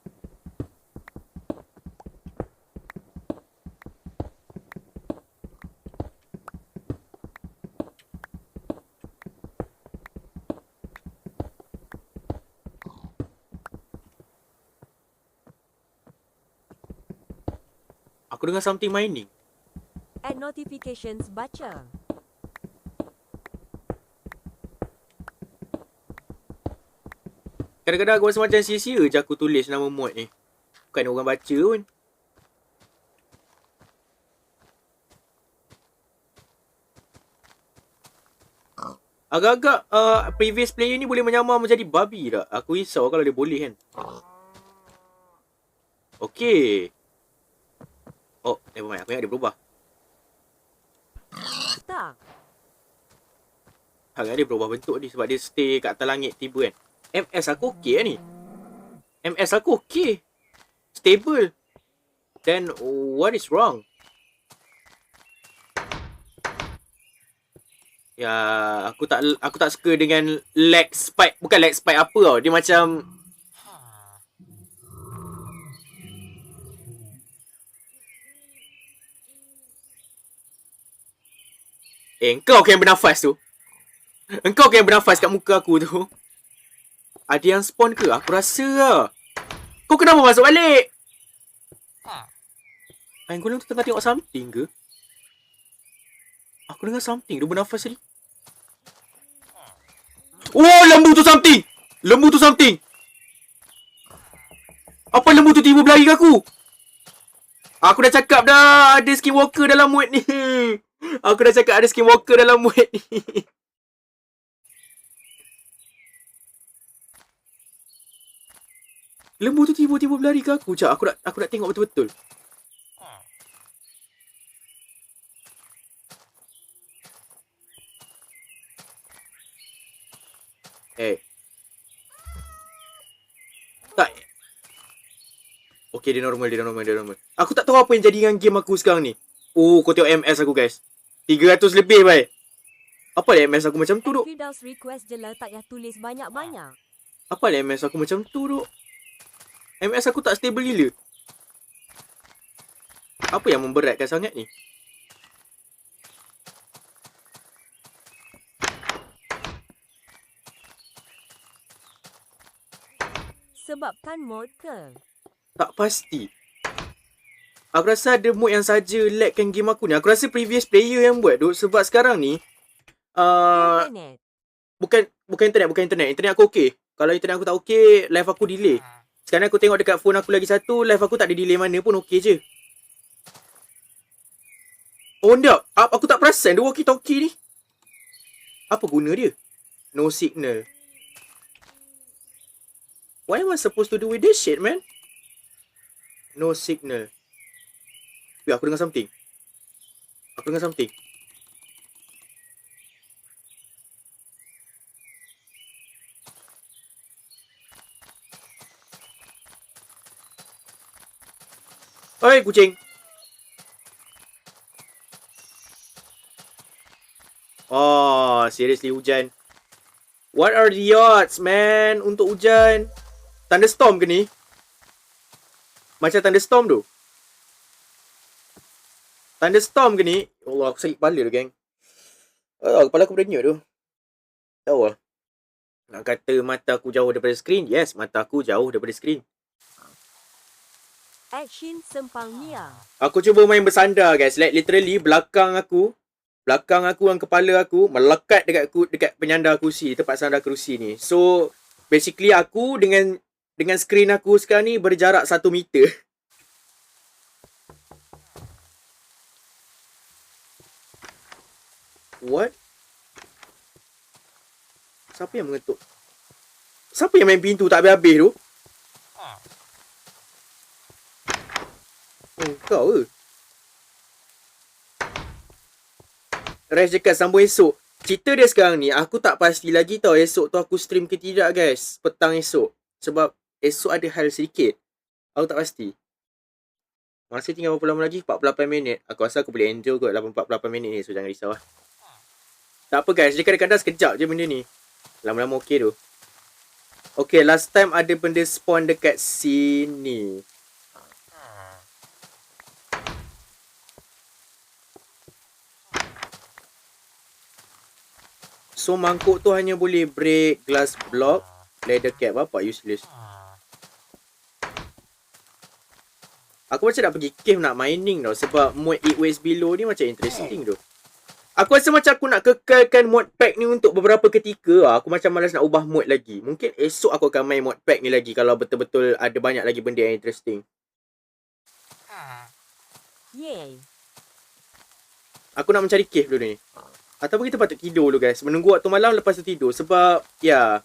Aku dengar something mining. Add notifications baca. Kadang-kadang aku rasa macam sia-sia je aku tulis nama mod ni. Bukan orang baca pun. Agak-agak previous player ni boleh menyamar menjadi babi tak? Aku risau kalau dia boleh kan. Okay. Oh, never mind. Aku ingat dia berubah. Tak. Agak dia berubah bentuk ni sebab dia stay kat atas langit tiba kan. MS aku okey ni. MS aku okey. Stable. Then what is wrong? Ya, aku tak suka dengan lag spike. Bukan lag spike apa tau. Dia macam engkau yang bernafas tu. Engkau yang bernafas kat muka aku tu. Ada yang spawn ke? Aku rasa lah. Kau kenapa masuk balik? Anggolong tu tengah tengok something ke? Aku dengar something. Dia bernafas tadi. Oh, lembu tu something! Lembu tu something! Apa lembu tu tiba berlari ke aku? Aku dah cakap dah ada skinwalker dalam mod ni. Aku dah cakap ada skinwalker dalam mod ni. Lembu tu tiba-tiba berlari ke aku. Sekejap, aku nak tengok betul-betul. Tak. Okay, dia normal. Aku tak tahu apa yang jadi dengan game aku sekarang ni. Oh, kau tengok MS aku guys. 300 lebih baik. Apa lah MS aku macam tu duk? Firdaus request je lah, tak payah tulis banyak-banyak. Apa lah MS aku macam tu duk? MS aku tak stable gila. Apa yang memberatkan sangat ni? Sebabkan mod ke? Tak pasti. Aku rasa ada mod yang saja lagkan game aku ni. Aku rasa previous player yang buat tu. Sebab sekarang ni Internet. bukan internet. Internet aku okey. Kalau internet aku tak okey, live aku delay. Sekarang aku tengok dekat phone aku lagi satu, live aku tak ada delay mana pun okey je. Oh, enggak. Aku tak perasan dia walkie-talkie ni. Apa guna dia? No signal. What am I supposed to do with this shit, man? No signal. Wait, aku dengar something. Oi, kucing. Oh, seriously hujan. What are the odds, man, untuk hujan? Thunderstorm ke ni? Macam thunderstorm tu. Thunderstorm ke ni? Ya Allah, aku sakit kepala tu, geng. Kepala aku berdenyut tu. Tahu lah. Nak kata mata aku jauh daripada skrin? Yes, mata aku jauh daripada skrin. Action Sempang Nia. Aku cuba main bersandar, guys. Like literally belakang aku dan kepala aku melekat dekat penyandar kerusi, tempat sandar kerusi ni. So basically aku dengan skrin aku sekarang ni berjarak 1 meter. What? Siapa yang mengetuk? Siapa yang main pintu tak habis-habis tu? Oh, kau ke? Resh dekat sambung esok. Cerita dia sekarang ni, aku tak pasti lagi tau esok tu aku stream ke tidak guys. Petang esok. Sebab esok ada hal sedikit. Aku tak pasti. Masih tinggal berapa lama lagi? 48 minit. Aku rasa aku boleh enjoy kot 48 minit ni. So jangan risau lah. Tak apa guys, dia kadang-kadang sekejap je benda ni. Lama-lama okey tu. Okay, last time ada benda spawn dekat sini. So mangkuk tu hanya boleh break glass block, leather cap. Apa useless. Aku macam nak pergi cave nak mining tau. Sebab mod It Waves Below ni macam interesting tu. Aku rasa macam aku nak kekalkan mod pack ni untuk beberapa ketika. Aku macam malas nak ubah mod lagi. Mungkin esok aku akan main mod pack ni lagi. Kalau betul-betul ada banyak lagi benda yang interesting. Yay. Aku nak mencari cave dulu ni. Ataupun kita patut tidur dulu guys. Menunggu waktu malam lepas tu tidur. Sebab ya,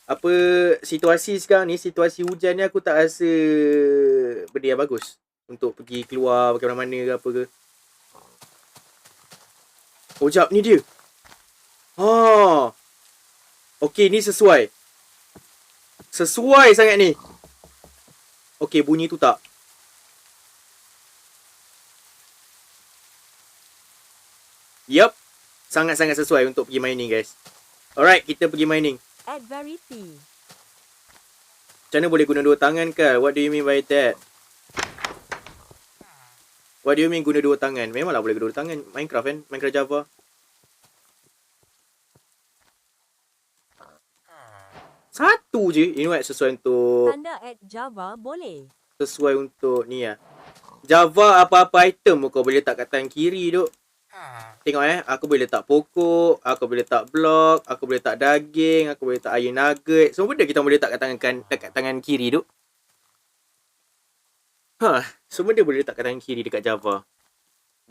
apa situasi sekarang ni, situasi hujan ni aku tak rasa benda yang bagus untuk pergi keluar pergi mana-mana ke apa ke. Oh jap, ni dia. Ha. Okey, ni sesuai. Sesuai sangat ni. Okey, bunyi tu tak. Yup. Sangat-sangat sesuai untuk pergi mining guys. Alright, kita pergi mining. At Verity. Macam mana boleh guna dua tangan ke? What do you mean by that? What do you mean guna dua tangan? Memanglah boleh guna dua tangan. Minecraft kan? Minecraft Java. Satu je. You know what? Sesuai untuk... Tanda at Java boleh. Sesuai untuk ni lah. Java apa-apa item kau boleh letak kat tangan kiri duk. Tengok aku boleh letak pokok, aku boleh letak blok, aku boleh letak daging, aku boleh letak iron nugget. Semua benda kita boleh letak kat tangan kiri duk. Semua benda boleh letak kat tangan kiri dekat Java.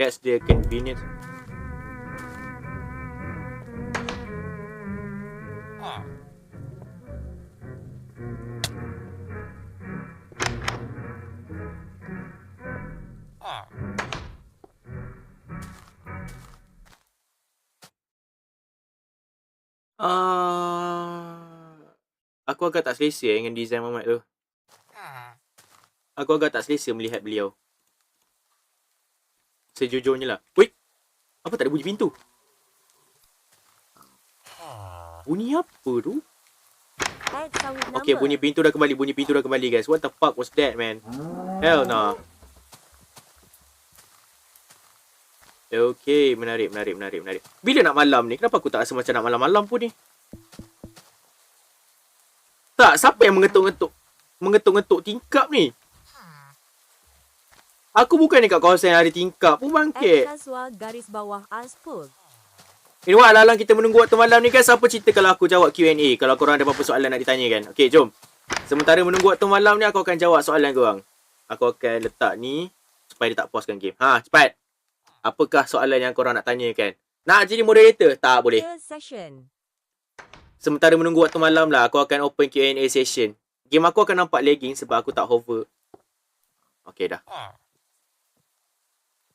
That's the convenience. Aku agak tak selesa dengan design Mamat tu. Aku agak tak selesa melihat beliau. Sejujurnya lah. Wait, apa tak ada bunyi pintu? Bunyi apa tu? At sawit number. Okay, bunyi pintu dah kembali. Bunyi pintu dah kembali guys. What the fuck was that man? Hell no. Okay, menarik. Bila nak malam ni? Kenapa aku tak rasa macam nak malam-malam pun ni? Tak, siapa yang mengetuk-ngetuk tingkap ni? Aku bukan dekat kawasan yang ada tingkap pun bangkit. At Kaswa garis bawah Aspur. Ini wah, alang kita menunggu waktu malam ni guys. Apa cerita kalau aku jawab Q&A? Kalau korang ada apa-apa soalan nak ditanyakan. Okay, jom. Sementara menunggu waktu malam ni, aku akan jawab soalan korang. Aku akan letak ni supaya dia tak pauskan game. Cepat. Apakah soalan yang korang nak tanyakan? Nak jadi moderator? Tak boleh. Session. Sementara menunggu waktu malam lah, aku akan open Q&A session. Game aku akan nampak lagging sebab aku tak hover. Okay dah.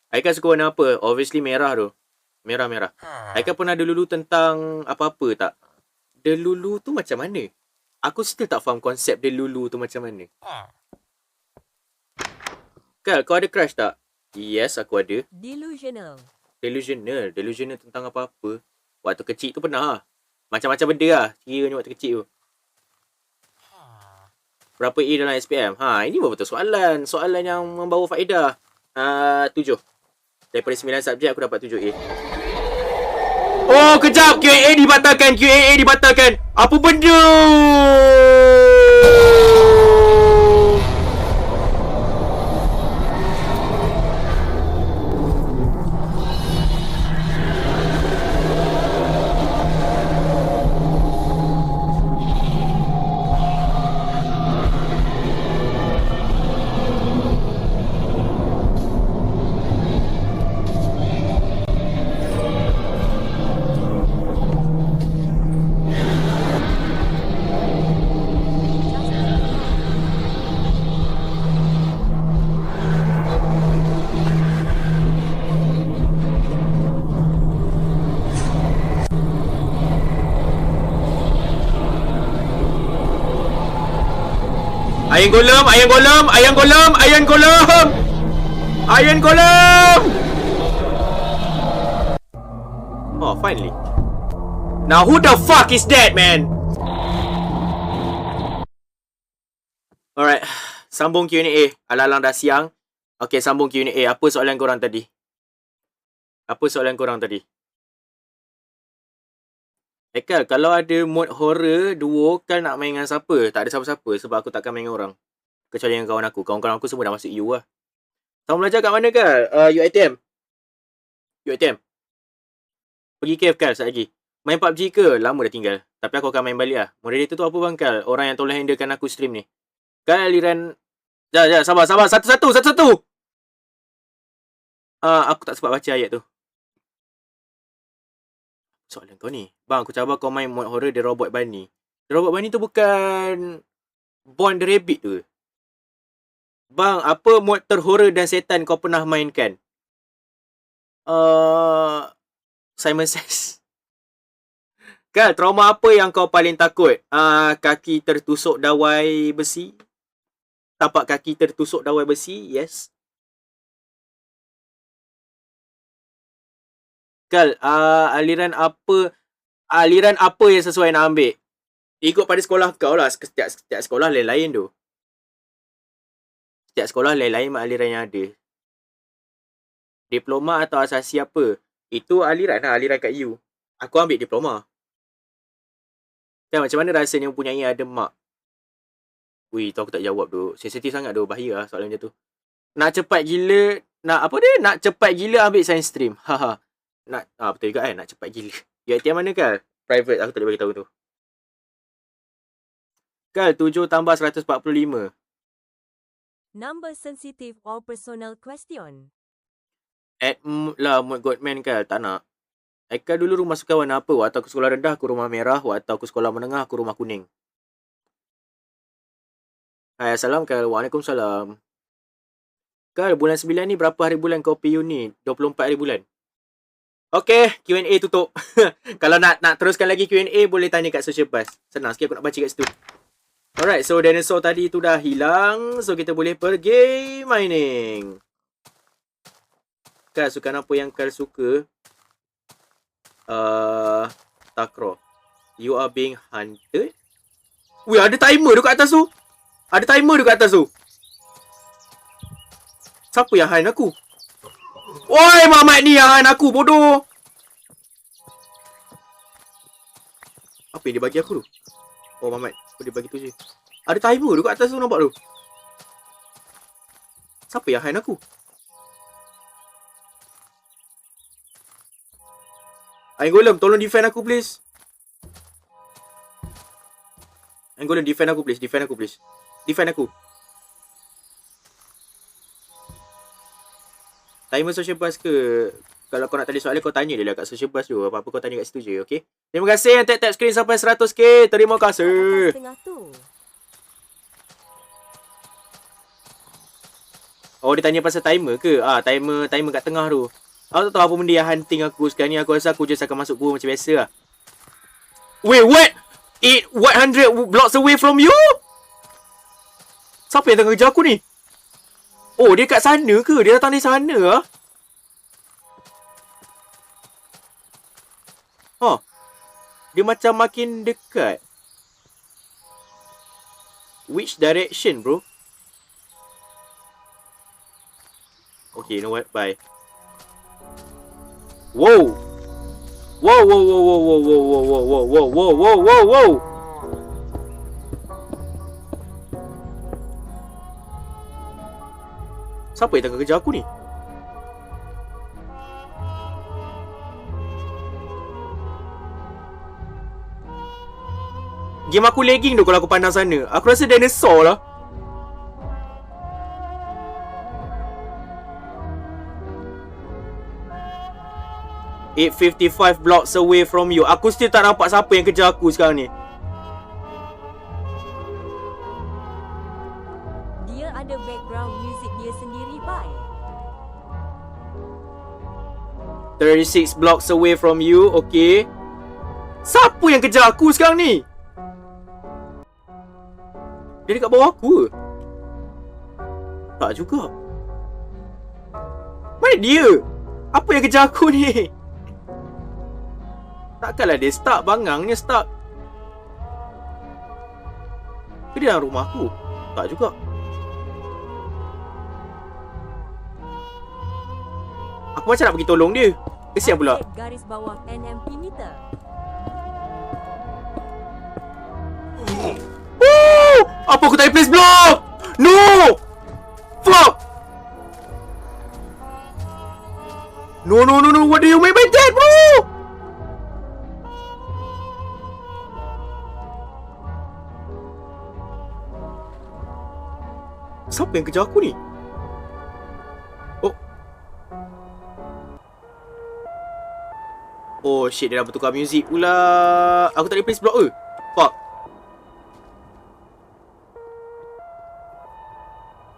Haikal suka warna apa? Obviously merah tu. Merah. Haikal pernah delulu tentang apa-apa tak? Delulu tu macam mana? Aku still tak faham konsep delulu tu macam mana. Kal, kau ada crush tak? Yes, aku ada. Delusional. Delusional tentang apa-apa. Waktu kecil tu pernah lah. Macam-macam benda lah. Kiranya waktu kecil tu. Berapa A dalam SPM? Ini betul soalan. Soalan yang membawa faedah. 7. Daripada 9 subjek aku dapat 7 A. Oh, kejap. Q&A dibatalkan. Apa benda? Iron Golem, Iron Golem, Iron Golem, Iron Golem. Iron Golem. Oh, finally. Now who the fuck is that, man? Alright, sambung Q&A. Alang-alang dah siang. Okay, sambung Q&A. Apa soalan korang tadi? Kal, kalau ada mod horror duo, Kal nak main dengan siapa? Tak ada siapa-siapa sebab aku takkan main dengan orang. Kecuali dengan kawan aku. Kawan-kawan aku semua dah masuk U lah. Kamu belajar kat mana, Kal? UiTM. Pergi KF, Kal, sekejap lagi. Main PUBG ke? Lama dah tinggal. Tapi aku akan main balik lah. Moderator tu apa bang, Kal? Orang yang tolong handlekan aku stream ni. Kal, aliran... Sekejap, sabar. Satu-satu. Aku tak sempat baca ayat tu. Soalan kau ni. Bang, aku cabar kau main mod horror The Robot Bunny. The Robot Bunny tu bukan Born the Rabbit tu. Bang, apa mod terhorror dan setan kau pernah mainkan? Simon Says. Kal, trauma apa yang kau paling takut? Kaki tertusuk dawai besi. Tapak kaki tertusuk dawai besi. Yes. Kal, aliran apa yang sesuai nak ambil? Ikut pada sekolah kau lah. Setiap sekolah lain-lain tu. Setiap sekolah lain-lain aliran yang ada. Diploma atau asasi apa? Itu aliran lah, aliran kat U. Aku ambil diploma. Kan macam mana rasanya mempunyai ada mak? Wih, tu aku tak jawab tu. Sensitif sangat tu, bahaya lah soalan macam tu. Nak cepat gila ambil science stream. Haha. Betul juga kan, nak cepat gila. UiTM mana, Kal? Private, aku tak boleh beritahu tu. Kal, 7 tambah 145. Number sensitive or personal question? Add lah mod Godman, Kal. Tak nak. Kal dulu rumah suka warna apa? Waktu aku sekolah rendah, aku rumah merah. Waktu aku sekolah menengah, aku rumah kuning. Hai, Assalamualaikum, Kal. Waalaikumsalam. Kal, bulan 9 ni berapa hari bulan kau PU ni? 24 hari bulan. Okay, Q&A tutup. Kalau nak teruskan lagi Q&A, boleh tanya kat social bus. Senang sikit aku nak baca kat situ. Alright, so dinosaur tadi tu dah hilang. So kita boleh pergi mining. Kal, sukan apa yang Kal suka? Takraw. You are being hunted? Wih, ada timer tu kat atas tu. Siapa yang hunt aku? Oi, Mamat ni yang hunt aku, bodoh. Apa yang dia bagi aku tu? Oh, Mamat. Dia bagi tu je. Ada timer tu kat atas tu, nampak tu. Siapa yang hunt aku? Iron Golem, tolong defend aku, please. Iron Golem, defend aku, please. Defend aku. Timer social bus ke? Kalau kau nak tanya soalan, kau tanya dia lah kat social bus tu. Apa-apa kau tanya kat situ je, okay? Terima kasih yang tap screen sampai 100k. Terima kasih. Tengah tu. Oh, dia tanya pasal timer ke? Timer kat tengah tu. Aku tak tahu apa benda yang hunting aku sekarang ni. Aku rasa aku just akan masuk gua macam biasa lah. Wait, what? 100 blocks away from you? Siapa yang tengah kerja aku ni? Oh, dia kat sana ke? Dia datang dari sana lah. Dia macam makin dekat. Which direction, bro? Okay, you know what? Bye. Whoa! Whoa! Siapa yang tengah kerja aku ni? Game aku lagging tu kalau aku pandang sana. Aku rasa dinosaur lah. $855 blocks away from you. Aku still tak nampak siapa yang kerja aku sekarang ni. Dia ada background music dia sendiri, bye. 36 blocks away from you. Okay. Siapa yang kerja aku sekarang ni? Dia dekat bawah aku ke? Tak juga. Mana dia? Apa yang kejar aku ni? Takkanlah dia stuck, bangangnya stuck. Ke dia dalam rumah aku? Tak juga. Aku macam nak pergi tolong dia. Kesian pula. Update garis bawah NMP meter. Apa aku tak boleh place block? No! Fuck! No, what do you mean by that, bro? Siapa yang kejar aku ni? Oh shit, dia dah bertukar muzik pula. Aku tak boleh place block ke? Fuck.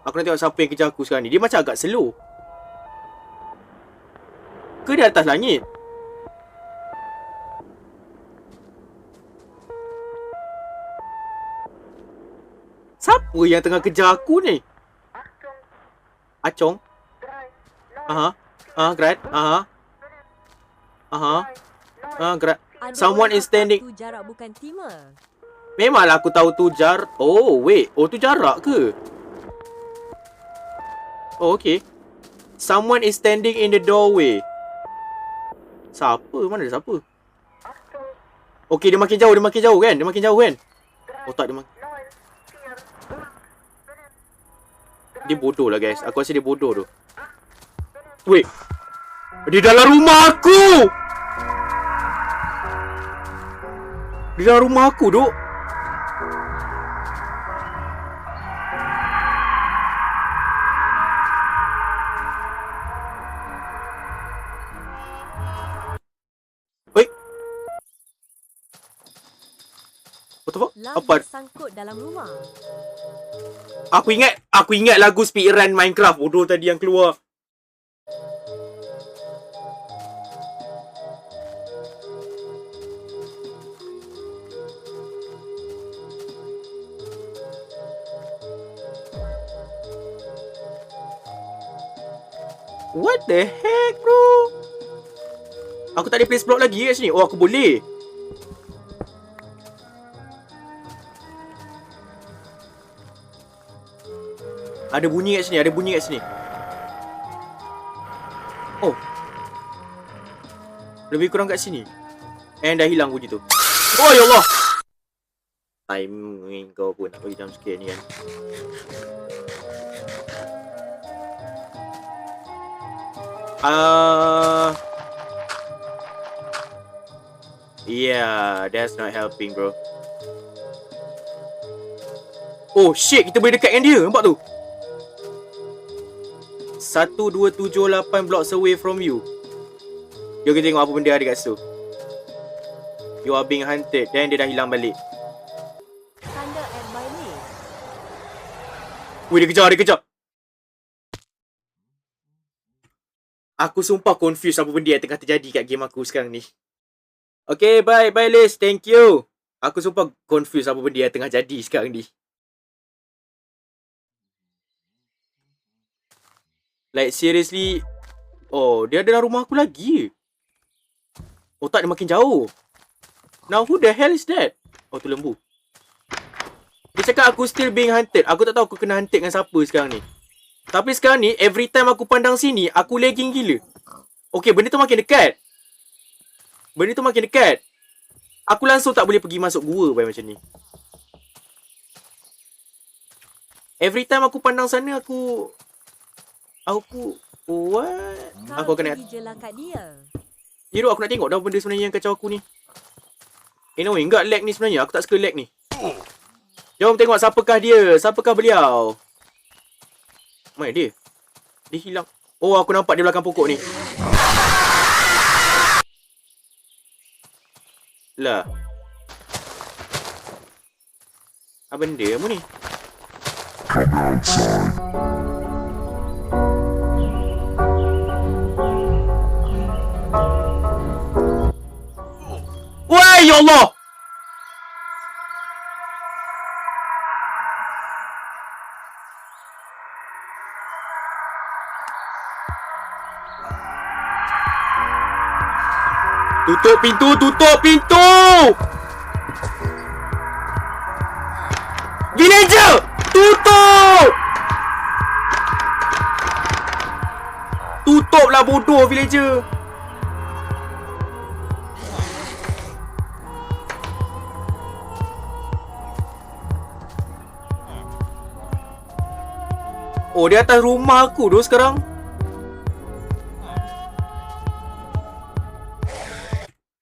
Aku nak tengok siapa yang kejar aku sekarang ni. Dia macam agak slow. Ke dia atas langit? Siapa yang tengah kejar aku ni? Acong? Aha. Grad. Aha. Grad. Ada Someone orang is standing. Tu jarak bukan timer. Memanglah aku tahu tu Oh, wait. Oh, tu jarak ke? Oh, okay. Someone is standing in the doorway. Siapa? Mana ada siapa? Okay, dia makin jauh kan? Dia makin jauh kan? Oh, tak, dia bodoh lah, guys. Aku rasa dia bodoh tu. Wait. Dia dalam rumah aku! Dia dalam rumah aku, duk. Wait. What the fuck? Apa? Sangkut dalam rumah. Aku ingat lagu speedrun Minecraft. Bodoh tadi yang keluar. What the heck, bro? Aku tak ada place block lagi kat sini. Oh, aku boleh. Ada bunyi kat sini. Oh. Lebih kurang kat sini. And dah hilang bunyi tu. Oh, ya Allah. Timing kau pun nak bagi jump scare ni kan. Yeah, that's not helping, bro. Oh shit, kita boleh dekat dengan dia. Nampak tu? 1, 2, 7, 8 blocks away from you. Jom kita tengok apa benda ada kat situ. You are being hunted. Dan dia dah hilang balik. Tanda at my list. Weh, dia kejar. Aku sumpah confused apa benda yang tengah terjadi kat game aku sekarang ni. Okay, bye Liz. Thank you. Aku sumpah confused apa benda yang tengah jadi sekarang ni. Like, seriously. Oh, dia ada dalam rumah aku lagi. Oh, tak, dia makin jauh. Now, who the hell is that? Oh, tu lembu. Dia cakap aku still being hunted. Aku tak tahu aku kena hunted dengan siapa sekarang ni. Tapi sekarang ni, every time aku pandang sini, aku lagging gila. Okay, benda tu makin dekat. Aku langsung tak boleh pergi masuk gua macam ni. Every time aku pandang sana, aku... What? Aku akan pergi je lah kat dia. Hero, aku nak tengok dah benda sebenarnya yang kacau aku ni. Anyway, enggak lag ni sebenarnya. Aku tak suka lag ni. Jom tengok siapakah dia. Siapakah beliau. Mana dia? Dia hilang. Oh, aku nampak dia belakang pokok ni. Lah. Apa benda kamu ni? Wah, ya Allah! Tutup pintu, tutup pintu! Villager! Tutup! Tutuplah bodoh villager. Oh, dia atas rumah aku tu sekarang.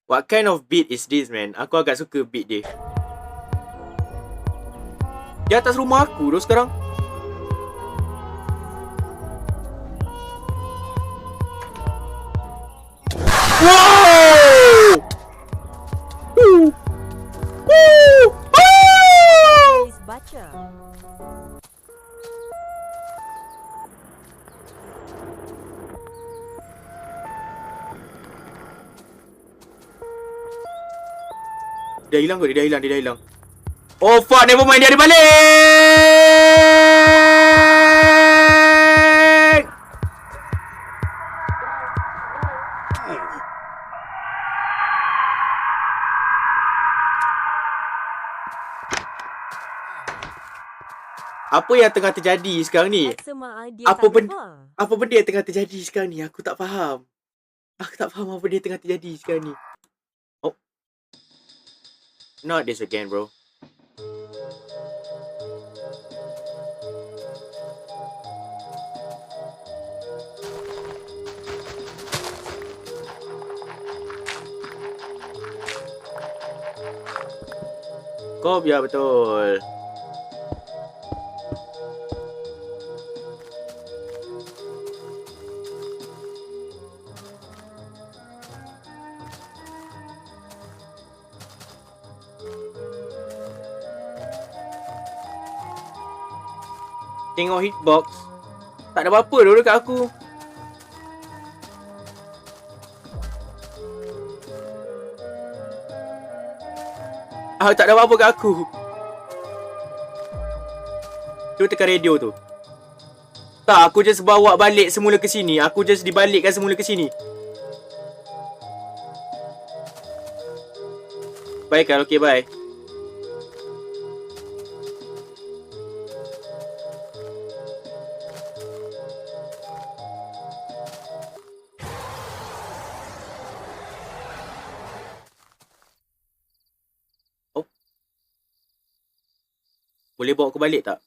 What kind of beat is this, man? Aku agak suka beat dia. Dia atas rumah aku tu sekarang. Wow! Woo! Woo! Woo! Tulis baca. Dia hilang kot, dia dah hilang. Oh fuck, never mind, dia ada balik! Apa yang tengah terjadi sekarang ni? Maksima dia Apa tak benda- level. Apa benda yang tengah terjadi sekarang ni? Aku tak faham. Aku tak faham apa dia tengah terjadi sekarang ni. Oh. Not this again, bro. Kop, ya betul. Tengok hitbox. Tak ada apa-apa tu dekat aku. Tak ada apa-apa kat aku. Cuba tekan radio tu. Tak, aku just bawa balik semula ke sini. Aku just dibalikkan semula ke sini. Baik kan, okay, bye. Boleh bawa aku balik tak?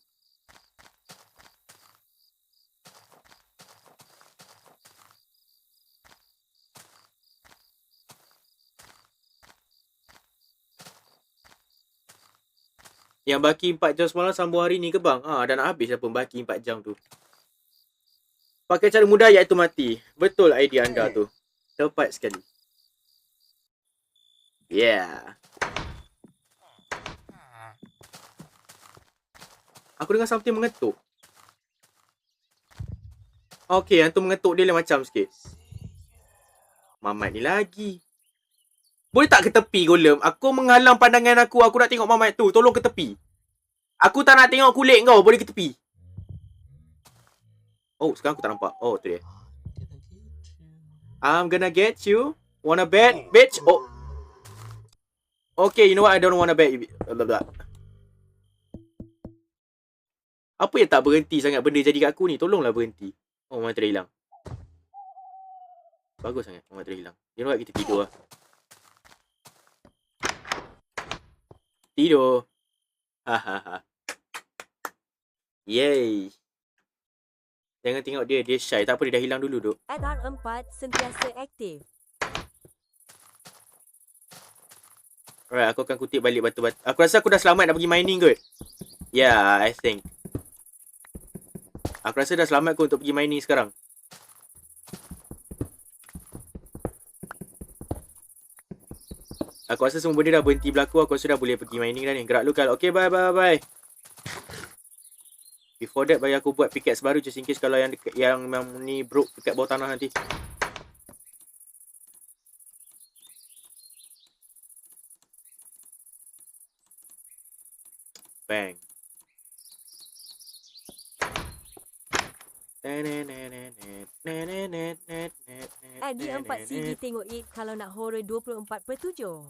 Yang baki 4 jam semalam sambung hari ni ke bang? Dah nak habis apa baki 4 jam tu. Pakai cara mudah iaitu mati. Betul idea anda tu. Tepat sekali. Yeah. Aku dengar something mengetuk. Okay, yang tu mengetuk dia lain macam sikit. Mamat ni lagi. Boleh tak ke tepi, Golem? Aku menghalang pandangan aku. Aku nak tengok Mamat tu. Tolong ke tepi. Aku tak nak tengok kulit kau. Boleh ke tepi? Oh, sekarang aku tak nampak. Oh, tu dia. I'm gonna get you. Wanna bet, bitch? Oh. Okay, you know what? I don't wanna bet you. Blah, blah. Apa yang tak berhenti sangat benda jadi kat aku ni? Tolonglah berhenti. Oh, Mamat dah hilang. Bagus sangat Mamat dah hilang. You know what? Kita tidur lah. Tidur. Hahaha. Yay. Jangan tengok dia. Dia shy. Tak apa, dia dah hilang dulu, duk. SR4 sentiasa aktif. Alright, aku akan kutip balik batu-batu. Aku rasa aku dah selamat nak pergi mining kot. Yeah, I think. Aku rasa dah selamat kot untuk pergi mining sekarang. Aku rasa semua benda dah berhenti berlaku. Aku rasa dah boleh pergi mining dah ni. Gerak lokal. Okay, bye, bye, bye. Before that, bagi aku buat pickaxe baru just in case kalau yang dekat, yang ni broke dekat bawah tanah nanti. Bang. lagi 4 CG tengok it kalau nak horror 24/7.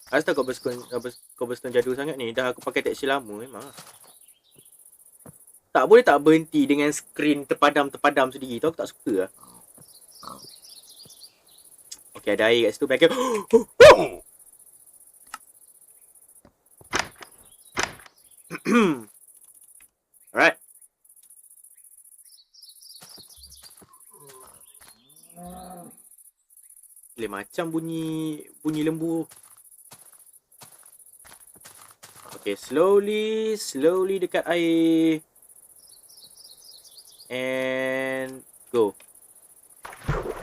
Asal cobblestone jadul sangat ni. Dah aku pakai tekstur lama memang. Tak boleh tak berhenti dengan skrin terpadam sendiri tu. Aku tak suka lah. Okay, ada air kat situ. Baik. Alright. Macam bunyi lembu. Okay, slowly dekat air. And go.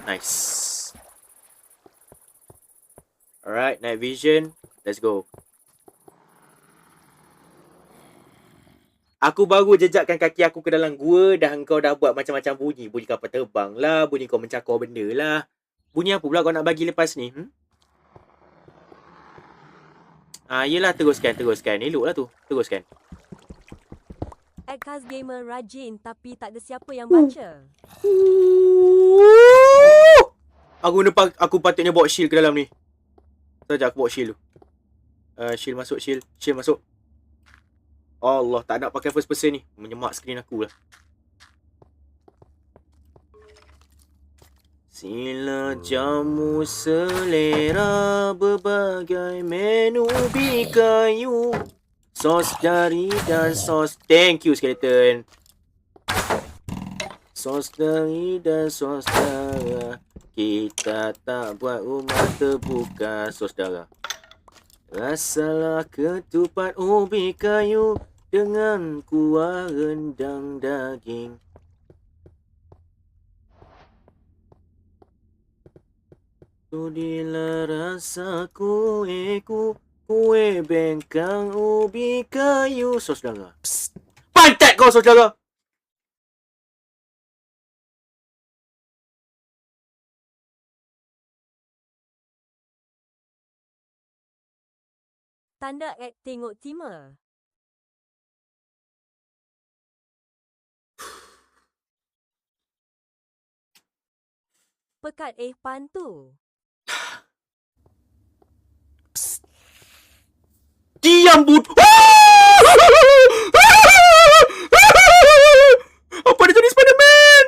Nice. Alright, night vision. Let's go. Aku baru jejakkan kaki aku ke dalam gua dah engkau dah buat macam-macam bunyi. Bunyi kapal terbang lah, bunyi kau mencakar benda lah. Bunyi apa pula kau nak bagi lepas ni? Yelah, teruskan. Eloklah tu. Teruskan. Adcast gamer rajin tapi tak ada siapa yang baca. Aku patutnya bawa shield ke dalam ni. Sekejap aku bawa shield tu. Shield masuk. Allah, tak nak pakai first person ni. Menyemak skrin aku lah. Sila jamu selera berbagai menu bikayu. Sos dari dan sos. Thank you, skeleton. Sos dari dan sos darah. Kita tak buat rumah terbuka. Sos darah. Rasalah ketupat ubi kayu dengan kuah rendang daging. Sudilah rasa kue bengkang ubi kayu. Sos darah. Psst. Pantat kau, sos darah. Tanda at tengok timer. Pekat pantu. Diam, bud. Apa dia jadi Spiderman?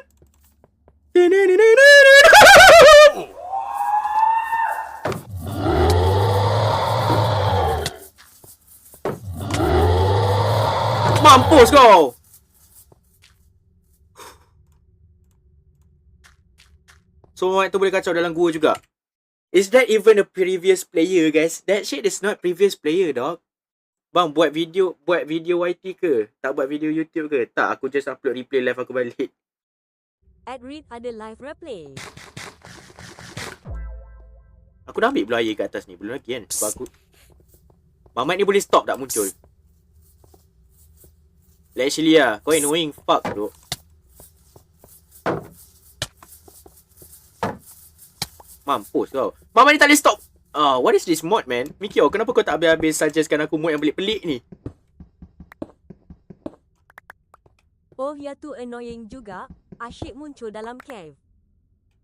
Mampus kau. So, Mike tu boleh kacau dalam gua juga. Is that even a previous player, guys? That shit is not previous player, dog. Bang, buat video YT ke? Tak buat video YouTube ke? Tak, aku just upload replay live aku balik. Read ada live replay. Aku dah ambil pula air kat atas ni. Belum lagi kan? Sebab aku... Mamat ni boleh stop tak muncul? Actually lah, kau annoying fuck tu. Mampus kau. Mamat ni tak boleh stop. What is this mod, man? Mikio, kenapa kau tak habis-habis suggestkan aku mod yang pelik-pelik ni? Oh, ya tu annoying juga. Asyik muncul dalam cave.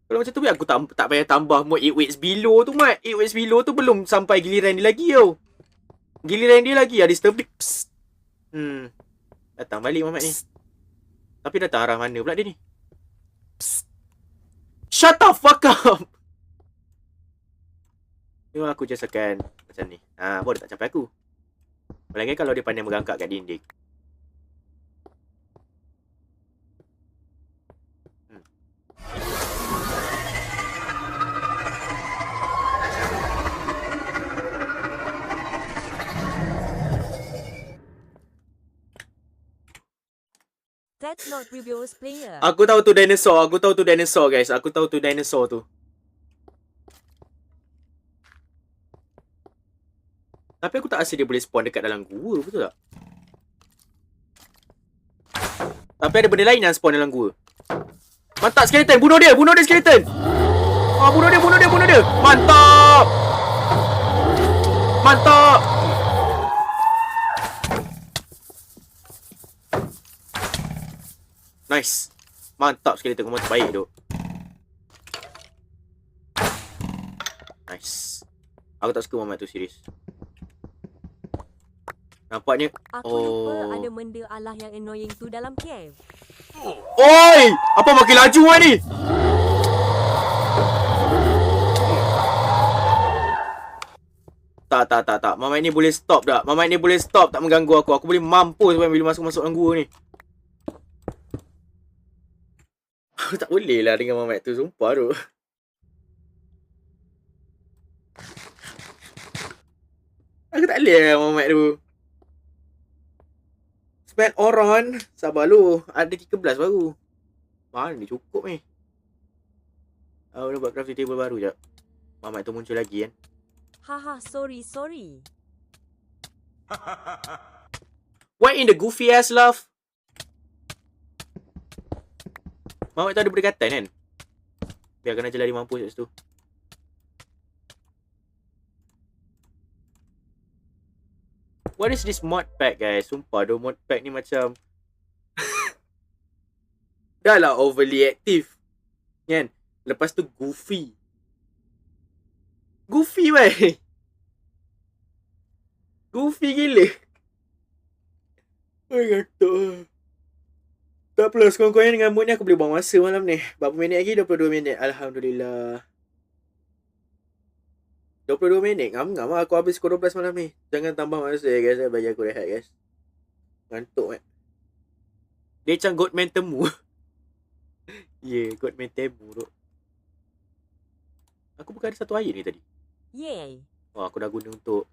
Kalau macam tu, aku tak payah tambah mod 8 weeks below tu, Mat. 8 weeks below tu belum sampai giliran dia lagi, tau. Giliran dia lagi, ada stabilik. Datang balik Mamat ni. Tapi datang arah mana pula dia ni? Shut the fuck up! Tengok aku just akan macam ni. Baru tak capai aku. Apalagi kalau dia pandai merangkak kat dinding. That's not previous player. Aku tahu tu dinosaur, guys. Aku tahu tu dinosaur tu. Tapi aku tak rasa dia boleh spawn dekat dalam gua, betul tak? Tapi ada benda lain yang spawn dalam gua. Mantap, skeleton. Bunuh dia skeleton. Bunuh dia. Mantap. Nice. Mantap skeleton, kau terbaik tu. Nice. Aku tak suka Mamat tu serius. Nampaknya Aku lupa ada benda alah yang annoying tu dalam cave. Oi! Apa makin laju kan ni? Tak. Mamat ni boleh stop tak? Mamat ni boleh stop tak mengganggu aku. Aku boleh mampus bila masuk dalam gua ni. Aku tak boleh lah dengan Mamat tu. Sumpah tu. Aku tak boleh lah Mamat tu. Spend Oron. Sabar lu. Ada 13 baru. Mana ni cukup ni. Aku dah buat crafting table baru jap. Mamat tu muncul lagi kan. Haha, sorry. What in the goofy ass laugh? Mamat tu ada berdekatan kan? Biarkan aja lari mampus kat situ. What is this mod pack guys? Sumpah tu mod pack ni macam dah lah overly active kan? Lepas tu goofy weh. Goofy gila. Oh gatuk. Tak apalah, sekurang-kurangnya dengan mood ni aku boleh buang masa malam ni. Berapa minit lagi? 22 minit. Alhamdulillah. 22 minit. Ngam-ngam lah aku habis pukul 12 malam ni. Jangan tambah masa guys. Bagi aku rehat guys. Ngantuk kan. Dia macam Godman temu. Godman temu tu. Aku bukan ada satu air ni tadi. Yay. Oh, aku dah guna untuk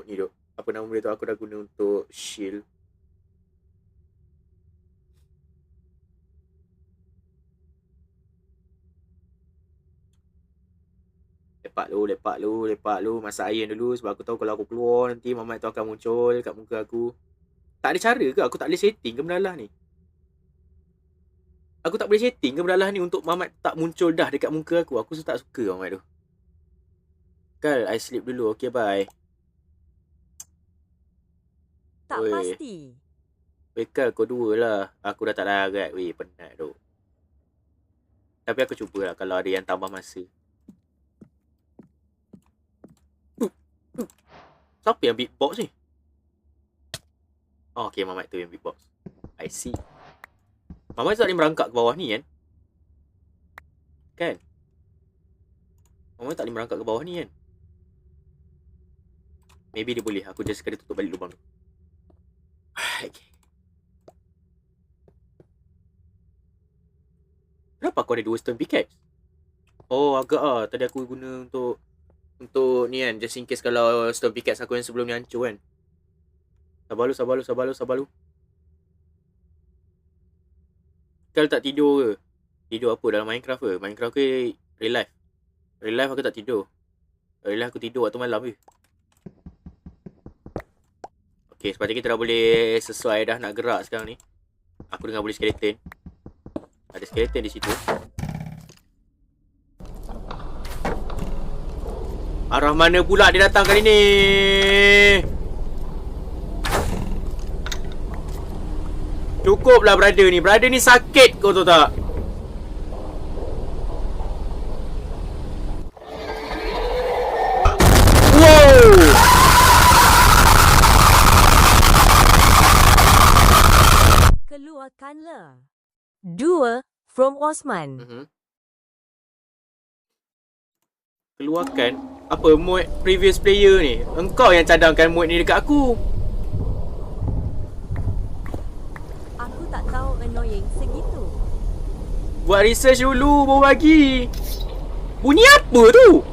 ni duk. Apa nama dia tu? Aku dah guna untuk shield. Lepak lu. Masak air dulu sebab aku tahu kalau aku keluar nanti Mamat tu akan muncul kat muka aku. Tak ada cara ke? Aku tak boleh setting ke benda lah ni? Aku tak boleh setting ke benda lah ni untuk Mamat tak muncul dah dekat muka aku. Aku tak suka Mamat tu. Kal, I sleep dulu. Okay, bye. Tak Oi. pasti. Weh Kal, kau dua lah. Aku dah tak larat. Weh, penat tu. Tapi aku cubalah kalau ada yang tambah masa. Siapa yang beatbox ni? Oh, okay, Mamat tu yang beatbox. I see. Mamat tu tak boleh merangkak ke bawah ni kan? Kan? Mamat tak boleh merangkak ke bawah ni kan? Maybe dia boleh. Aku just kena tutup balik lubang tu. Okay. Kenapa aku ada 2 stone pickaxe? Oh, agak lah. Tadi aku guna untuk ni kan. Just in case kalau stone pickaxe aku yang sebelum ni hancur kan. Sabar lu. Kalau tak tidur ke? Tidur apa dalam Minecraft ke? Minecraft ke real life? Real life aku tak tidur. Real life aku tidur waktu malam ke? Okay, sepatutnya kita dah boleh sesuai dah nak gerak sekarang ni. Aku dengar boleh skeleton. Ada skeleton di situ. Arah mana pula dia datang kali ni? Cukuplah brother ni. Brother ni sakit kau tahu tak? Wow! Keluarkanlah. 2 from Osman. Keluarkan apa mod previous player ni? Engkau yang cadangkan mod ni dekat aku. Aku tak tahu annoying segitu. Buat research dulu baru bagi. Bunyi apa tu?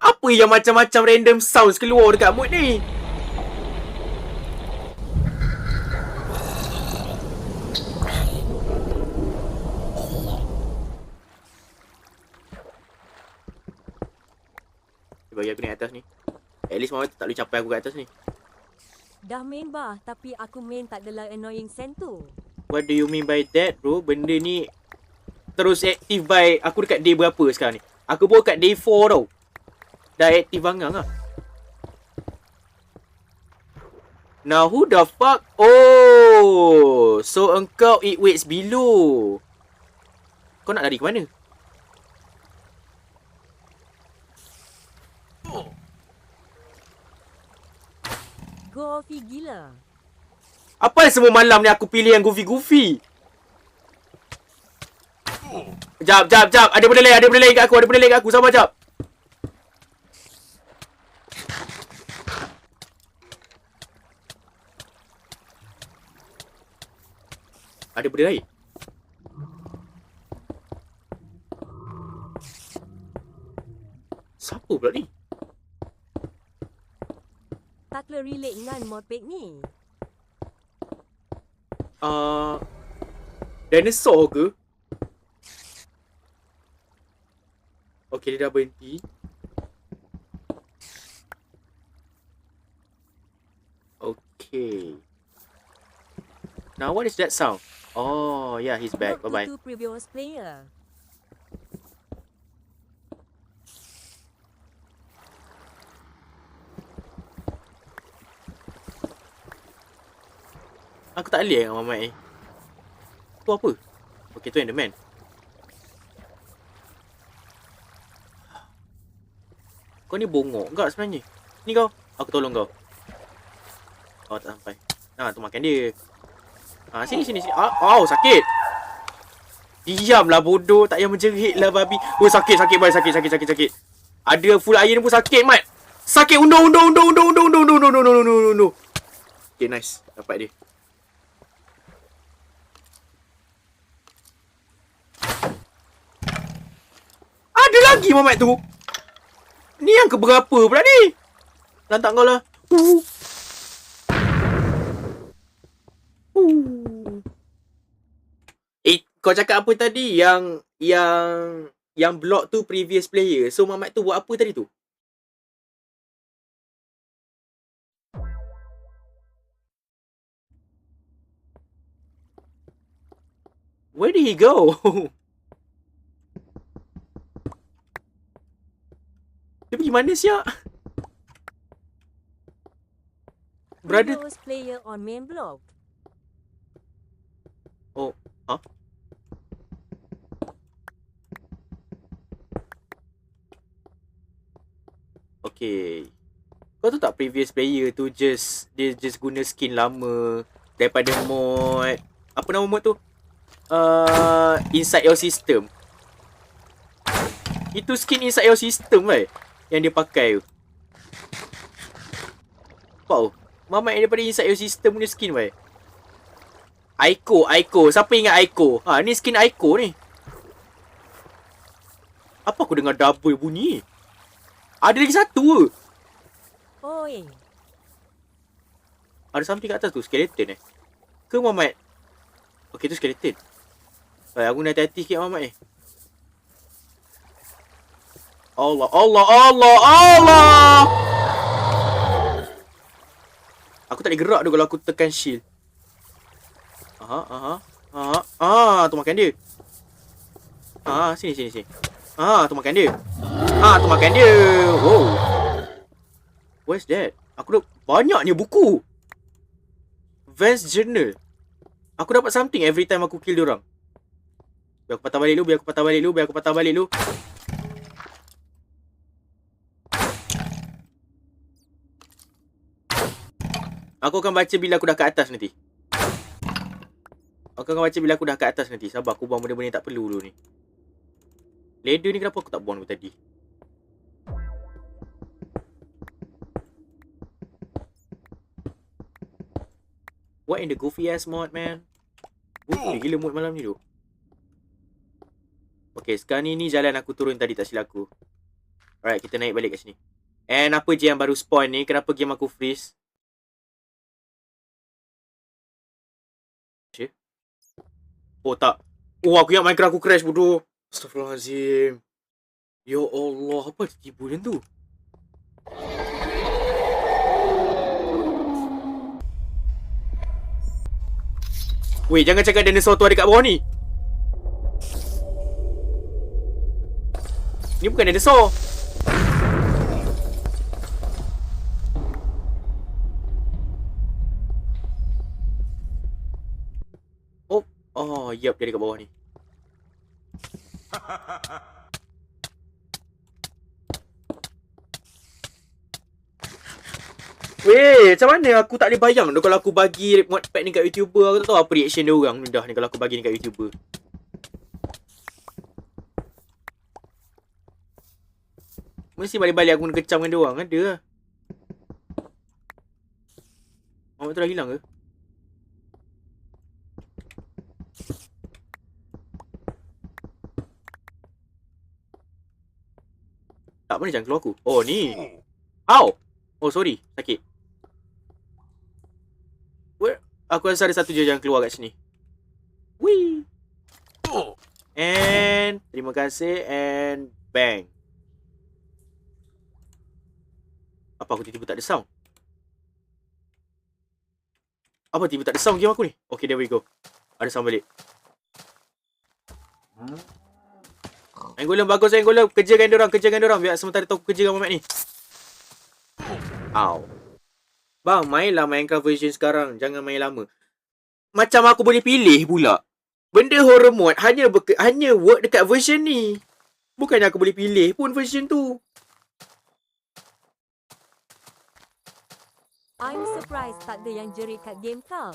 Apa yang macam-macam random sounds keluar dekat mod ni? Bagi aku naik atas ni. At least Mama tak boleh capai aku kat atas ni. Dah main bah, tapi aku main tak adalah annoying scent tu. What do you mean by that bro? Benda ni terus aktif by aku dekat day berapa sekarang ni? Aku baru kat day 4 tau. Dah aktif bangang lah. Now who the fuck? Oh, Oh, so engkau it waits below. Kau nak lari ke mana? Goofy gila. Apa semua malam ni aku pilih yang goofy-goofy? Jap. Ada benda lain kat aku. Sabar jap. Ada benda lain. Siapa pula ni? Tak relate dengan mod pack ni. Dinosaur ke? Okay, dia dah berhenti. Okay. Now what is that sound? Oh, yeah, he's back. Not Bye-bye. to previous player. Aku tak boleh dengan Mamat ni. Tu apa? Okay, tu Enderman. Kau ni bongok tak sebenarnya? Ni kau. Aku tolong kau. Oh, tak sampai. Tu makan dia. Sini. Oh, sakit. Diamlah bodoh. Tak payah menjerit lah babi. Oh, sakit, boy. Sakit. Ada full air ni pun sakit, Mat. Sakit. Undo. Okay, nice. Dapat dia. Ada lagi Mamat tu. Ni yang keberapa pula ni? Lantak kau lah. Kau cakap apa tadi? Yang block tu previous player. So Mamat tu buat apa tadi tu? Where did he go? Dia pergi mana siap? Brother. Previous player on main block. Oh, huh? Okay. Kau tahu tak previous player tu dia just guna skin lama daripada mod. Apa nama mod tu? Inside your system. Itu skin inside your system kan yang dia pakai tu. Wow. Mamat daripada inside your system punya skin kan. Aiko. Siapa ingat Aiko? Ni skin Aiko ni. Apa aku dengar double bunyi? Ada lagi satu ke? Oi. Ada something kat atas tu, skeleton Ke Mamat? Okay, tu skeleton. Baik, aku nak hati-hati sikit Mamat ni. Allah. Aku tak boleh gerak tu kalau aku tekan shield. Tu makan dia. Sini. Tu makan dia. Tu makan dia. Wow. What's that? Aku dah banyak ni buku. Vance Journal. Aku dapat something every time aku kill diorang. Biar aku patah balik dulu. Aku akan baca bila aku dah kat atas nanti. Sabar, aku buang benda-benda yang tak perlu dulu ni. Ladder ni kenapa aku tak buang dulu tadi? What in the goofy ass mod, man? Gila mood malam ni tu. Okay, sekarang ni jalan aku turun tadi tak silap aku. Alright, kita naik balik kat sini. And apa je yang baru spawn ni? Kenapa game aku freeze? Oh tak. Oh, aku ingat Minecraft aku crash bodoh. Astaghfirullahaladzim. Ya Allah, apa tiba macam tu? Weh, jangan cakap dinosaur tu ada kat bawah ni. Ni bukan dinosaur. Oh, yup, dia dekat bawah ni. Weh, macam mana aku tak boleh bayang tu kalau aku bagi modpack ni kat YouTuber. Aku tak tahu apa reaction dia orang ni dah ni kalau aku bagi ni kat YouTuber. Mesti balik-balik aku kena kecam dengan dia orang. Ada lah. Awak tu dah hilang ke? Tak, mana jangan keluar aku? Oh, ni. Ow! Oh, sorry. Sakit. Where? Aku rasa ada satu je yang keluar kat sini. Wee! And terima kasih and bang. Apa aku tiba-tiba tak ada sound? Apa tiba-tiba tak ada sound game aku ni? Okay, there we go. Ada sound balik. Angolan bagus, Angolan. Kerjakan diorang. Biar sementara tu aku kerjakan Mamat ni. Ow. Bang, mainlah Minecraft version sekarang. Jangan main lama. Macam aku boleh pilih pula. Benda horror mode hanya work dekat version ni. Bukannya aku boleh pilih pun version tu. I'm surprised tak ada yang jerit kat game kau.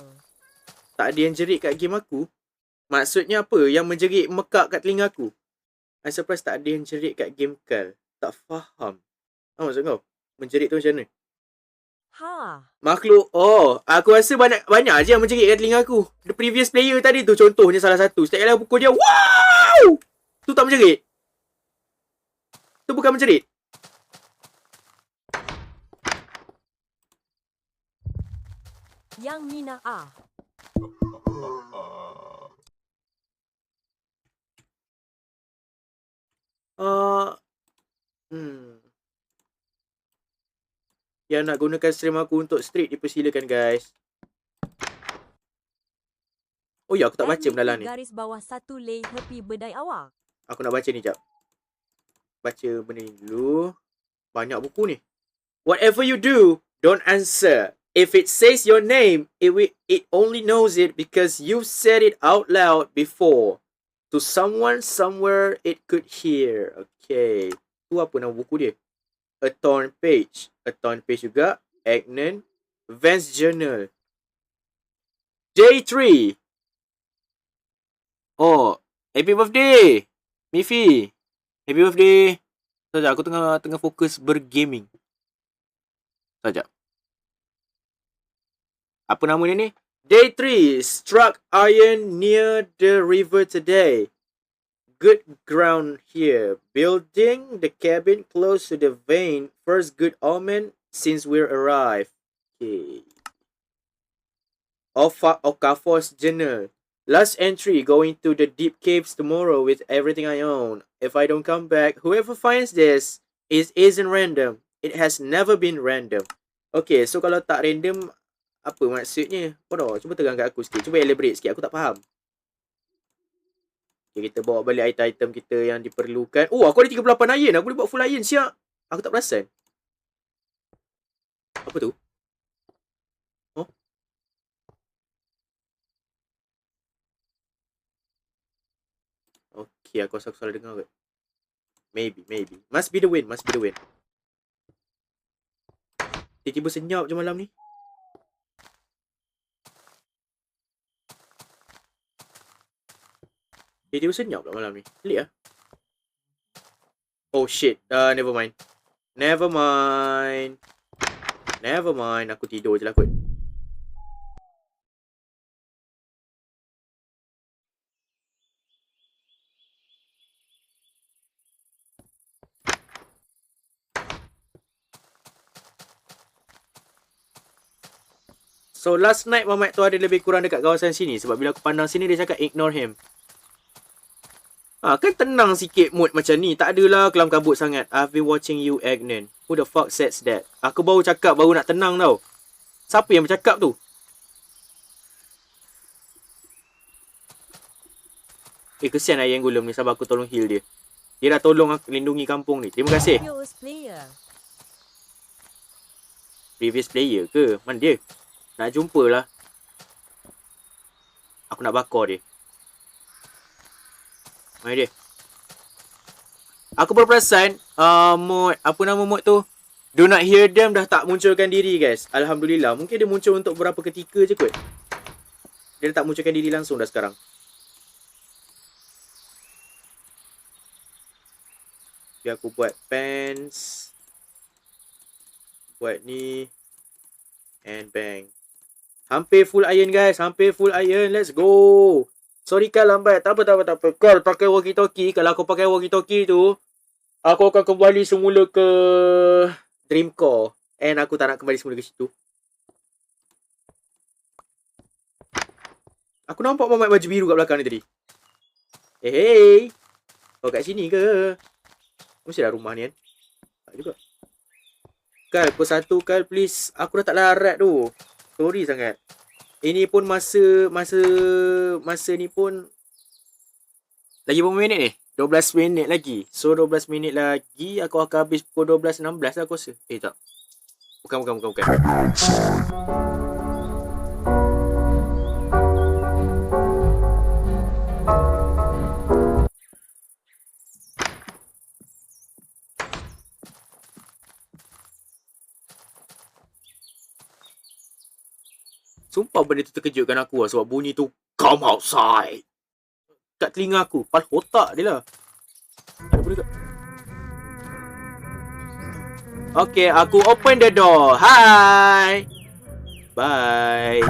Tak ada yang jerit kat game aku? Maksudnya apa? Yang menjerit mekak kat telinga aku? I'm surprised tak ada yang jerit kat game kau. Tak faham. Apa maksud kau? Menjerit tu macam mana? Ha. Makhluk. Oh, aku rasa banyak je yang menjerit kat telinga aku. The previous player tadi tu contohnya salah satu. Setiap kali aku pukul dia, wow! Tu tak menjerit. Tu bukan menjerit. Yang Mina ah. Yang nak gunakan stream aku untuk street dipersilakan guys. Oh ya, aku tak baca benda lah ni. Garis bawah satu lay happy bedai awak. Aku nak baca ni jap. Baca benda ni dulu. Banyak buku ni. Whatever you do, don't answer. If it says your name, it only knows it because you said it out loud before. To someone somewhere it could hear. Okay. Tu apa nama buku dia? A Torn Page. A Torn Page juga. Agnon. Vance Journal. J3. Oh, happy birthday, Mifi. Happy birthday. Sekejap, aku tengah fokus bergaming. Sekejap. Apa nama dia ni? Day 3. Struck iron near the river today. Good ground here. Building the cabin close to the vein. First good omen since we arrived. Okay. Okafor's journal. Last entry, going to the deep caves tomorrow with everything I own. If I don't come back, whoever finds this isn't random. It has never been random. Okay, so kalau tak random, apa maksudnya? Bodoh, cuba terang kat aku sikit. Cuba elaborate sikit, aku tak faham. Okay, kita bawa balik item-item kita yang diperlukan. Oh, aku ada 38 iron. Aku boleh buat full iron, siap. Aku tak perasan. Apa tu? Oh? Okay, aku rasa aku salah dengar kot. Maybe. Must be the wind. Tiba-tiba senyap je malam ni. Tiba-tiba senyap pula malam ni. Pelik lah. Oh shit. Never mind. Aku tidur je lah kot. So last night Mamat tu ada lebih kurang dekat kawasan sini. Sebab bila aku pandang sini dia cakap ignore him. Kan tenang sikit mood macam ni. Tak adalah kelam kabut sangat. I've been watching you, Agnon. Who the fuck says that? Aku baru cakap baru nak tenang tau. Siapa yang bercakap tu? Kesian ayah Golem ni. Sabar aku tolong heal dia. Dia dah tolong aku lindungi kampung ni. Terima kasih. Previous player ke? Mana dia? Nak jumpa lah. Aku nak bakar dia. Mana dia? Aku baru perasan mod, apa nama mod tu? Do Not Hear Them dah tak munculkan diri guys. Alhamdulillah. Mungkin dia muncul untuk beberapa ketika je kot. Dia dah tak munculkan diri langsung dah sekarang. Okay, aku buat pants. Buat ni. And bang. Hampir full iron guys. Hampir full iron. Let's go. Sorry Kal lambat. Tak apa. Kal pakai walkie-talkie. Kalau aku pakai walkie-talkie tu, aku akan kembali semula ke Dream Core. And aku tak nak kembali semula ke situ. Aku nampak Mamat baju biru kat belakang ni tadi. Hey. Kau kat sini ke? Mesti dah rumah ni kan? Tak juga. Kal, pukul 1 Kal please. Aku dah tak larat tu. Sorry sangat. Ini pun masa ni pun lagi berapa minit ni? 12 minit lagi. So 12 minit lagi aku akan habis pukul 12.16 lah aku rasa. Tak. Bukan. Sumpah benda tu terkejutkan aku lah sebab bunyi tu come outside. Kat telinga aku. Pal otak dia lah. Ada boleh tak? Okay, aku open the door. Hi. Bye.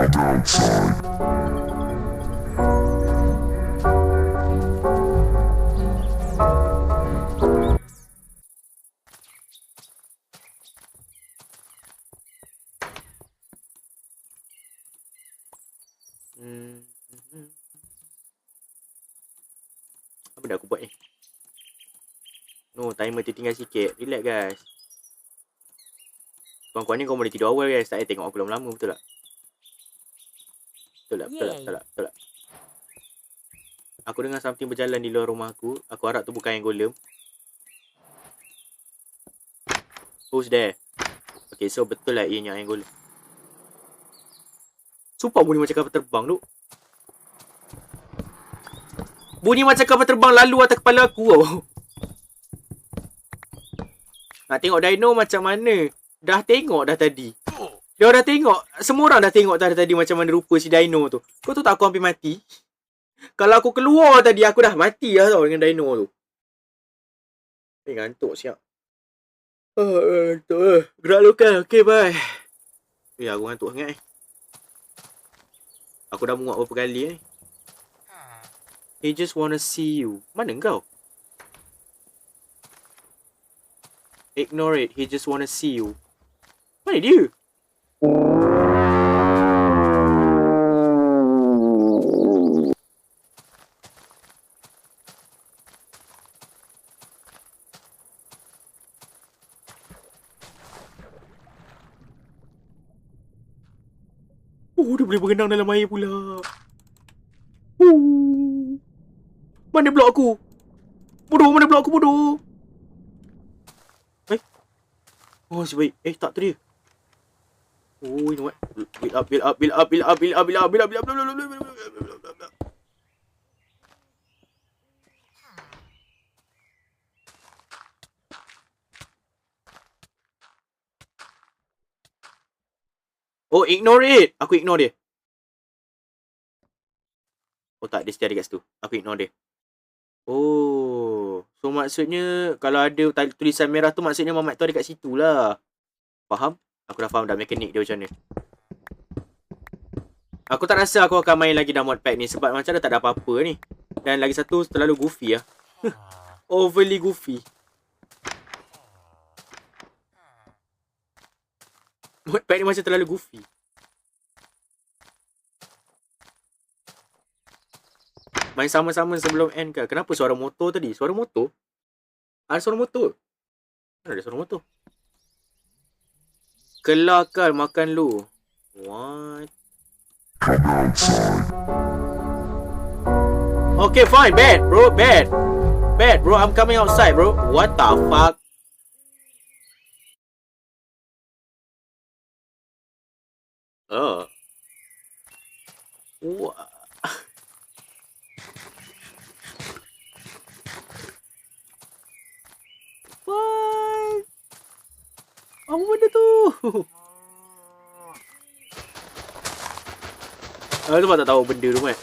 Apa dah aku buat ni? No, timer tertinggal sikit. Relax guys. Kawan-kawan ni kau boleh tidur awal guys. Tak payah tengok aku lama-lama, betul tak? Betul tak? Aku dengar something berjalan di luar rumah aku. Aku harap tu bukan yang golem. Who's there? Okay, so betul lah ianya yang golem. Sumpah bunyi macam kapal terbang tu. Bunyi macam kapal terbang lalu atas kepala aku tau. Nak tengok dino macam mana? Dah tengok dah tadi. Dia dah tengok. Semua orang dah tengok tadi macam mana rupa si dino tu. Kau tahu tak aku hampir mati? Kalau aku keluar tadi aku dah mati lah tau dengan dino tu. Ngantuk siap. Ngantuk. Gerak lokal. Okay bye. Aku ngantuk sangat Aku dah muak berapa kali ni. He just wanna see you. Mana kau? Ignore it. He just wanna see you. Mana dia? Dia boleh berenang dalam air pula. Mana blok aku? Mana blok aku bodoh? Oh, si baik. Tak tu dia. Oh, you know what? Build up. Oh, ignore it. Aku ignore dia. Oh tak, dia setia dekat situ. Aku ignore dia. Oh, so maksudnya kalau ada tulisan merah tu maksudnya Mamat tu ada kat situ lah. Faham? Aku dah faham dah mekanik dia macam mana. Aku tak rasa aku akan main lagi dah mod pack ni sebab macam dah tak ada apa-apa ni. Dan lagi satu terlalu goofy lah. Overly goofy. Mod pack ni macam terlalu goofy. Main sama-sama sebelum end ke? Kenapa suara motor tadi? Suara motor? Ada suara motor? Mana ada suara motor? Kelakar makan lu. What? Okay, fine. Bad, bro. Bad, bro. I'm coming outside, bro. What the fuck? What? Sebab tak tahu benda tu kan.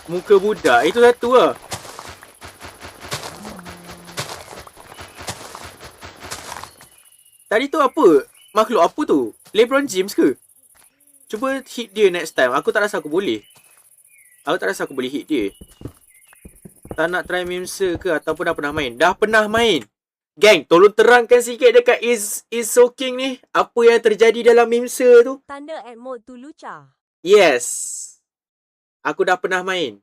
Muka budak, itu satu lah. Tadi tu apa? Makhluk apa tu? LeBron James ke? Cuba hit dia next time. Aku tak rasa aku boleh. Aku tak rasa aku boleh hit dia. Tak nak try Mimsa ke ataupun dah pernah main? Dah pernah main. Gang, tolong terangkan sikit dekat Is So King ni. Apa yang terjadi dalam Mimsa tu? Tanda at mode tu Lucha. Yes. Aku dah pernah main.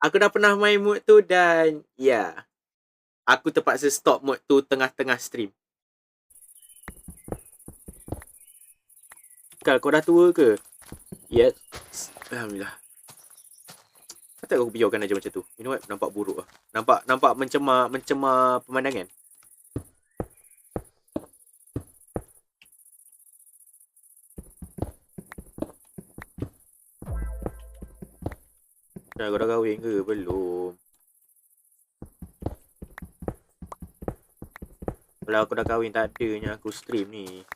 Aku dah pernah main mode tu dan ya. Aku terpaksa stop mode tu tengah-tengah stream. Kal, kau dah tua ke? Yes. Alhamdulillah. Tak aku biarkan aja macam tu. You know what? Nampak buruk lah. Nampak mencemar pemandangan. Dah, kau dah kahwin ke? Belum. Kalau aku dah kahwin tak adanya aku stream ni.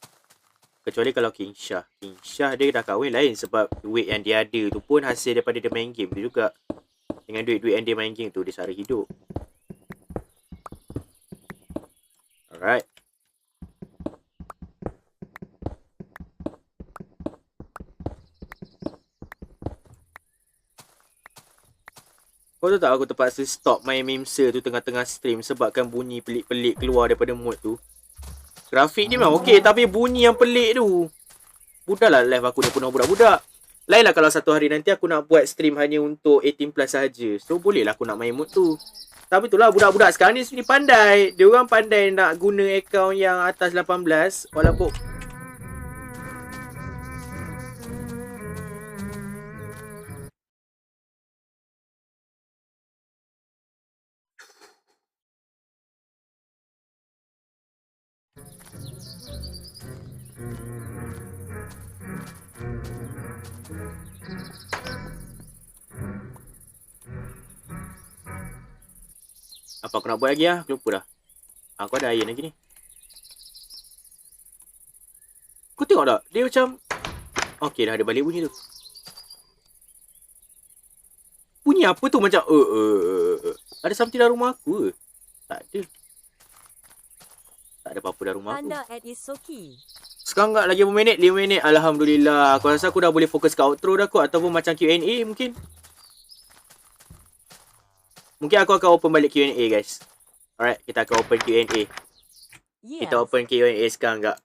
Kecuali kalau King Shah. King Shah dia dah kahwin lain sebab duit yang dia ada tu pun hasil daripada dia main game tu juga. Dengan duit-duit yang dia main game tu, dia sara hidup. Alright. Kau tahu tak aku terpaksa stop main Mimsa tu tengah-tengah stream sebabkan bunyi pelik-pelik keluar daripada mode tu. Grafik dia memang okey tapi bunyi yang pelik tu. Budahlah live aku ni penuh budak-budak. Lainlah kalau satu hari nanti aku nak buat stream hanya untuk 18 plus saja. So bolehlah aku nak main mode tu. Tapi itulah budak-budak sekarang ni pandai. Dia orang pandai nak guna akaun yang atas 18 walaupun apa aku nak buat lagi lah? Aku lupa dah. Aku ada air lagi ni. Kau tengok tak? Dia macam... Okey dah ada balik bunyi tu. Bunyi apa tu macam... Ada something dalam rumah aku ke? Tak ada. Tak ada apa-apa dalam rumah aku. Tanda at Isoki. Sekarang tak lagi berapa minit? 5 minit. Alhamdulillah. Aku rasa aku dah boleh fokus ke outro dah kot. Ataupun macam Q&A mungkin. Mungkin aku akan open balik Q&A guys. Alright, kita akan open Q&A. Yes. Kita open Q&A sekarang kak.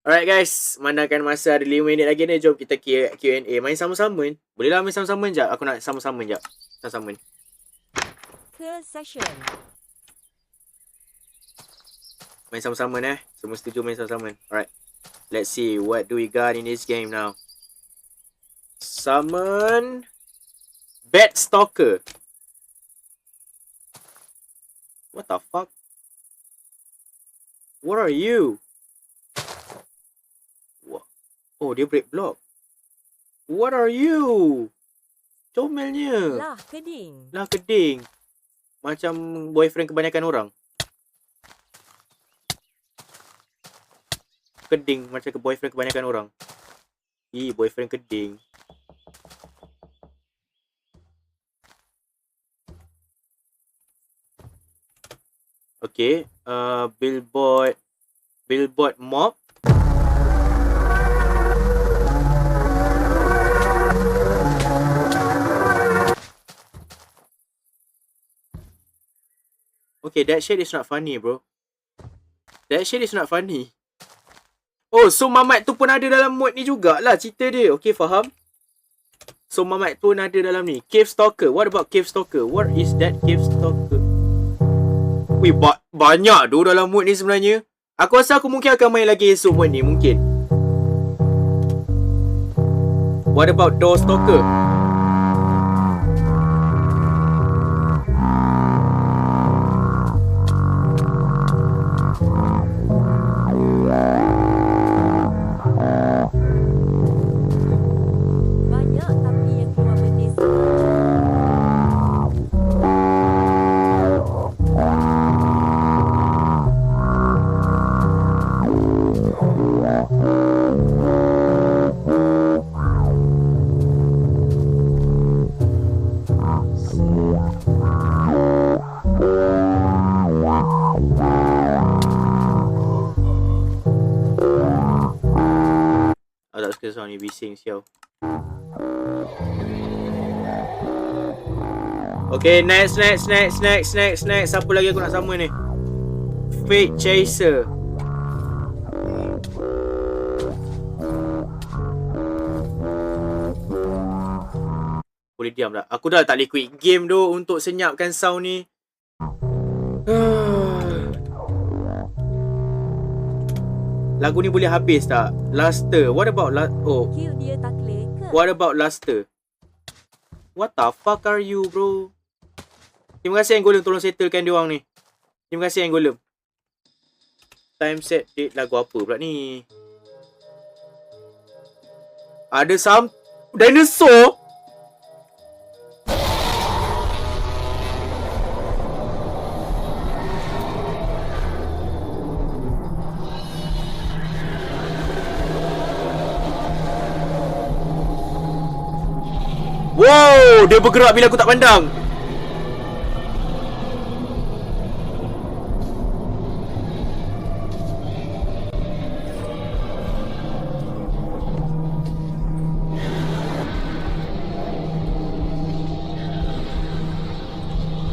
Alright guys, memandangkan masa ada 5 minit lagi ni, jom kita Q&A. Main sama-sama. Boleh lah main sama-sama sekejap. Aku nak sama-sama sekejap. Sama-sama. Ke session. Main sama-sama ni. Semua setuju main sama-sama. Alright. Let's see what do we got in this game now. Summon Bat Stalker. What the fuck? What are you? What? Oh, dia break block. What are you? Comelnya. Lah keding. Lah keding. Macam boyfriend kebanyakan orang. Keding macam ke boyfriend kebanyakan orang. Boyfriend keding. Okay, billboard mob. Okay, that shit is not funny, bro. That shit is not funny. Oh, so Mamat tu pun ada dalam mod ni jugalah cerita dia. Okay, faham. So Mamat pun ada dalam ni. Cave Stalker. What about Cave Stalker? What is that Cave Stalker? Weh, banyak tu dalam mod ni sebenarnya. Aku rasa aku mungkin akan main lagi esok mod ni. Mungkin. What about Door Stalker? Banyak tapi yang keluar bendis. Aku tak suka sound ni, bising siau. Okay, next. Siapa lagi aku nak sama ni? Fate Chaser. Boleh diam tak? Aku dah tak boleh quit game tu untuk senyapkan sound ni. Lagu ni boleh habis tak? Luster. What about Kill dia tak clear ke? What about Luster? What the fuck are you, bro? Terima kasih Anggolem tolong settlekan dia orang ni. Terima kasih Anggolem. Time set date lagu apa pula ni? Ada dinosaur? Wow, dia bergerak bila aku tak pandang.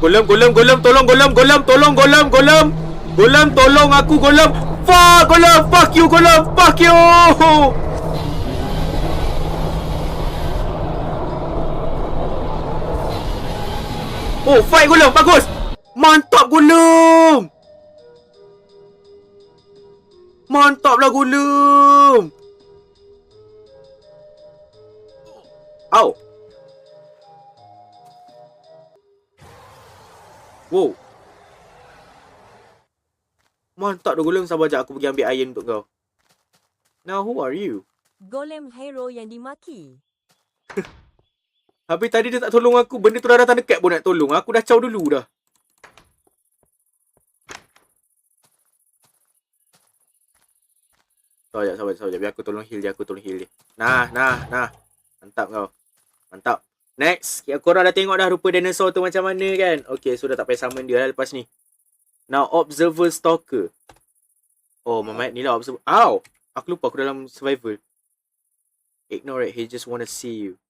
Golem, tolong aku, Golem. Fuck, Golem, fuck you, Golem, fuck you. Oh, fight Golem, bagus. Mantap Golem. Mantaplah Golem. Au. Wow. Mantap dah Golem, sabar sekejap aku pergi ambil iron untuk kau. Now who are you? Golem hero yang dimaki. Habis tadi dia tak tolong aku, benda tu dah datang dekat pun nak tolong. Aku dah caw dulu dah. Sabar sekejap. Biar aku tolong heal dia, Nah. Mantap kau. Mantap. Next, korang dah tengok dah rupa dinosaur tu macam mana kan? Okay, so dah tak payah summon dia lah lepas ni. Now, Observer Stalker. Oh, Mamat ni lah Observer. Ow! Aku lupa aku dalam survival. Ignore it, he just wanna see you.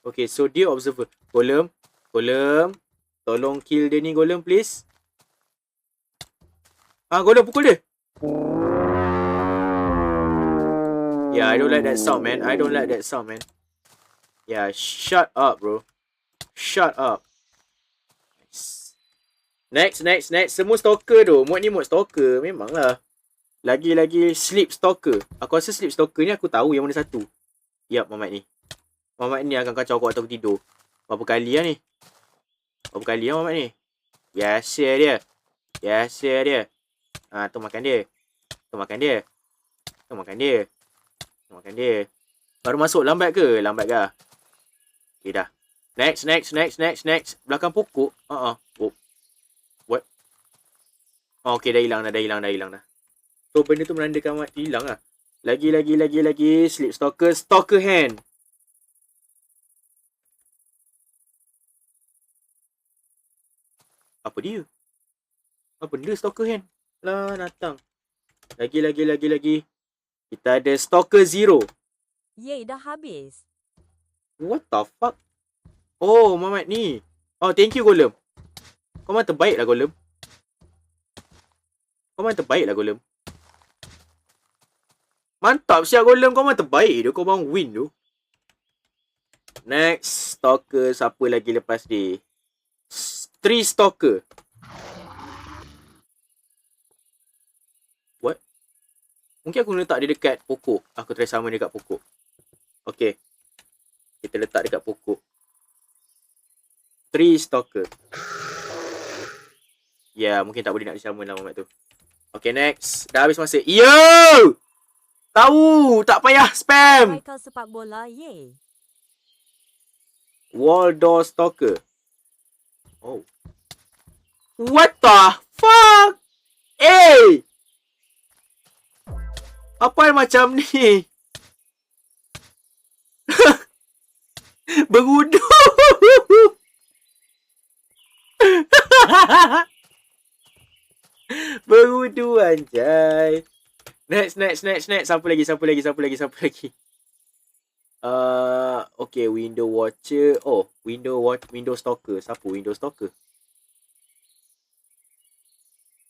Okay, so dia Observer. Golem. Tolong kill dia ni, Golem, please. Golem, pukul dia. Yeah, I don't like that sound, man. Yeah, shut up, bro. Shut up. Next. Semua stalker tu. Mod ni mod stalker. Memanglah. Lagi sleep stalker. Aku rasa sleep stalker ni aku tahu yang mana satu. Yup, Mamat ni akan kacau aku waktu aku tidur. Berapa kali lah Mamat ni. Biasa dia. Tu makan dia. Baru masuk, lambat ke? Okay dah. Next. Belakang pokok. Oh. What? Oh, okay, dah hilang dah. So benda tu menandakan Mat hilang lah. Lagi. Sleep stalker hand. Apa dia? Apa benda stalker hand? Lah, natang. Lagi. Kita ada stalker zero. Yay, dah habis. What the fuck? Oh, Mamat ni. Oh, thank you, Golem. Kau memang terbaik lah, Golem. Mantap siap, Golem. Kau memang terbaik tu. Kau memang win tu. Next, stalker. Siapa lagi lepas ni? 3 stalker. What? Mungkin aku letak dia dekat pokok. Aku try sama dia dekat pokok. Okay. Kita letak dekat pokok. 3 stalker. Ya, mungkin tak boleh nak disamakan lah Mamat tu. Okay, next. Dah habis masa. Yo! Tahu! Tak payah spam! Michael sepak bola, yay. Wall door stalker. Oh. What the fuck? Hey! Apa yang macam ni? Berudu. Berudu anjay. Next. Siapa lagi? Okay, window watcher. Oh, window stalker. Siapa window stalker?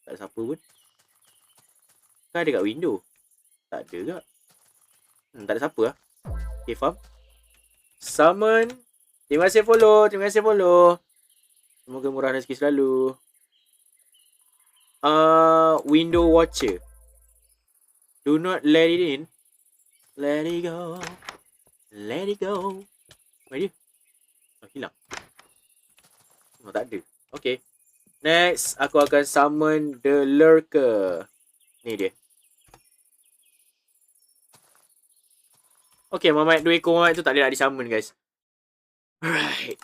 Tak ada siapa pun. Kan ada kat window. Tak ada kat. Tak ada siapa lah. Okay, faham? Summon. Terima kasih follow. Semoga murah rezeki selalu. Window watcher. Do not let it in. Let it go. Mana dia? Oh, hilang. Oh, tak ada. Okay. Next, aku akan summon the lurker. Ni dia. Okay, Mamat 2 ekor Mamat tu tak boleh nak disummon, guys. Alright.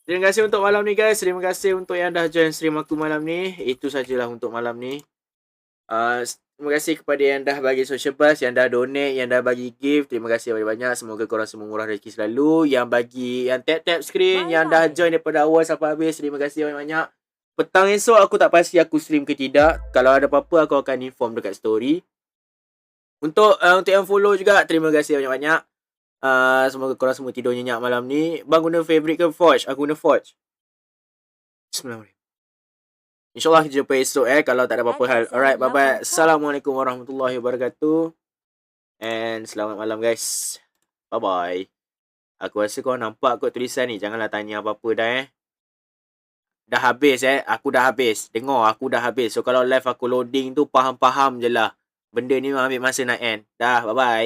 Terima kasih untuk malam ni, guys. Terima kasih untuk yang dah join stream aku malam ni. Itu sajalah untuk malam ni. Terima kasih kepada yang dah bagi social bus, yang dah donate, yang dah bagi gift. Terima kasih banyak-banyak. Semoga korang semua murah rezeki selalu. Yang bagi, yang tap screen, yang dah join daripada awal sampai habis. Terima kasih banyak-banyak. Petang esok aku tak pasti aku stream ke tidak. Kalau ada apa-apa aku akan inform dekat story. Untuk yang follow juga, terima kasih banyak-banyak. Semoga korang semua tidur nyenyak malam ni. Bang guna favorite ke Forge? Aku guna Forge. Bismillahirrahmanirrahim. InsyaAllah kita jumpa esok kalau tak ada apa-apa hal. Alright, bye-bye. Assalamualaikum warahmatullahi wabarakatuh. And selamat malam, guys. Bye-bye. Aku rasa korang nampak kot tulisan ni. Janganlah tanya apa-apa dah Dah habis Aku dah habis. Dengar, aku dah habis. So kalau live aku loading tu, faham-faham je lah. Benda ni memang ambil masa nak end. Dah, bye-bye.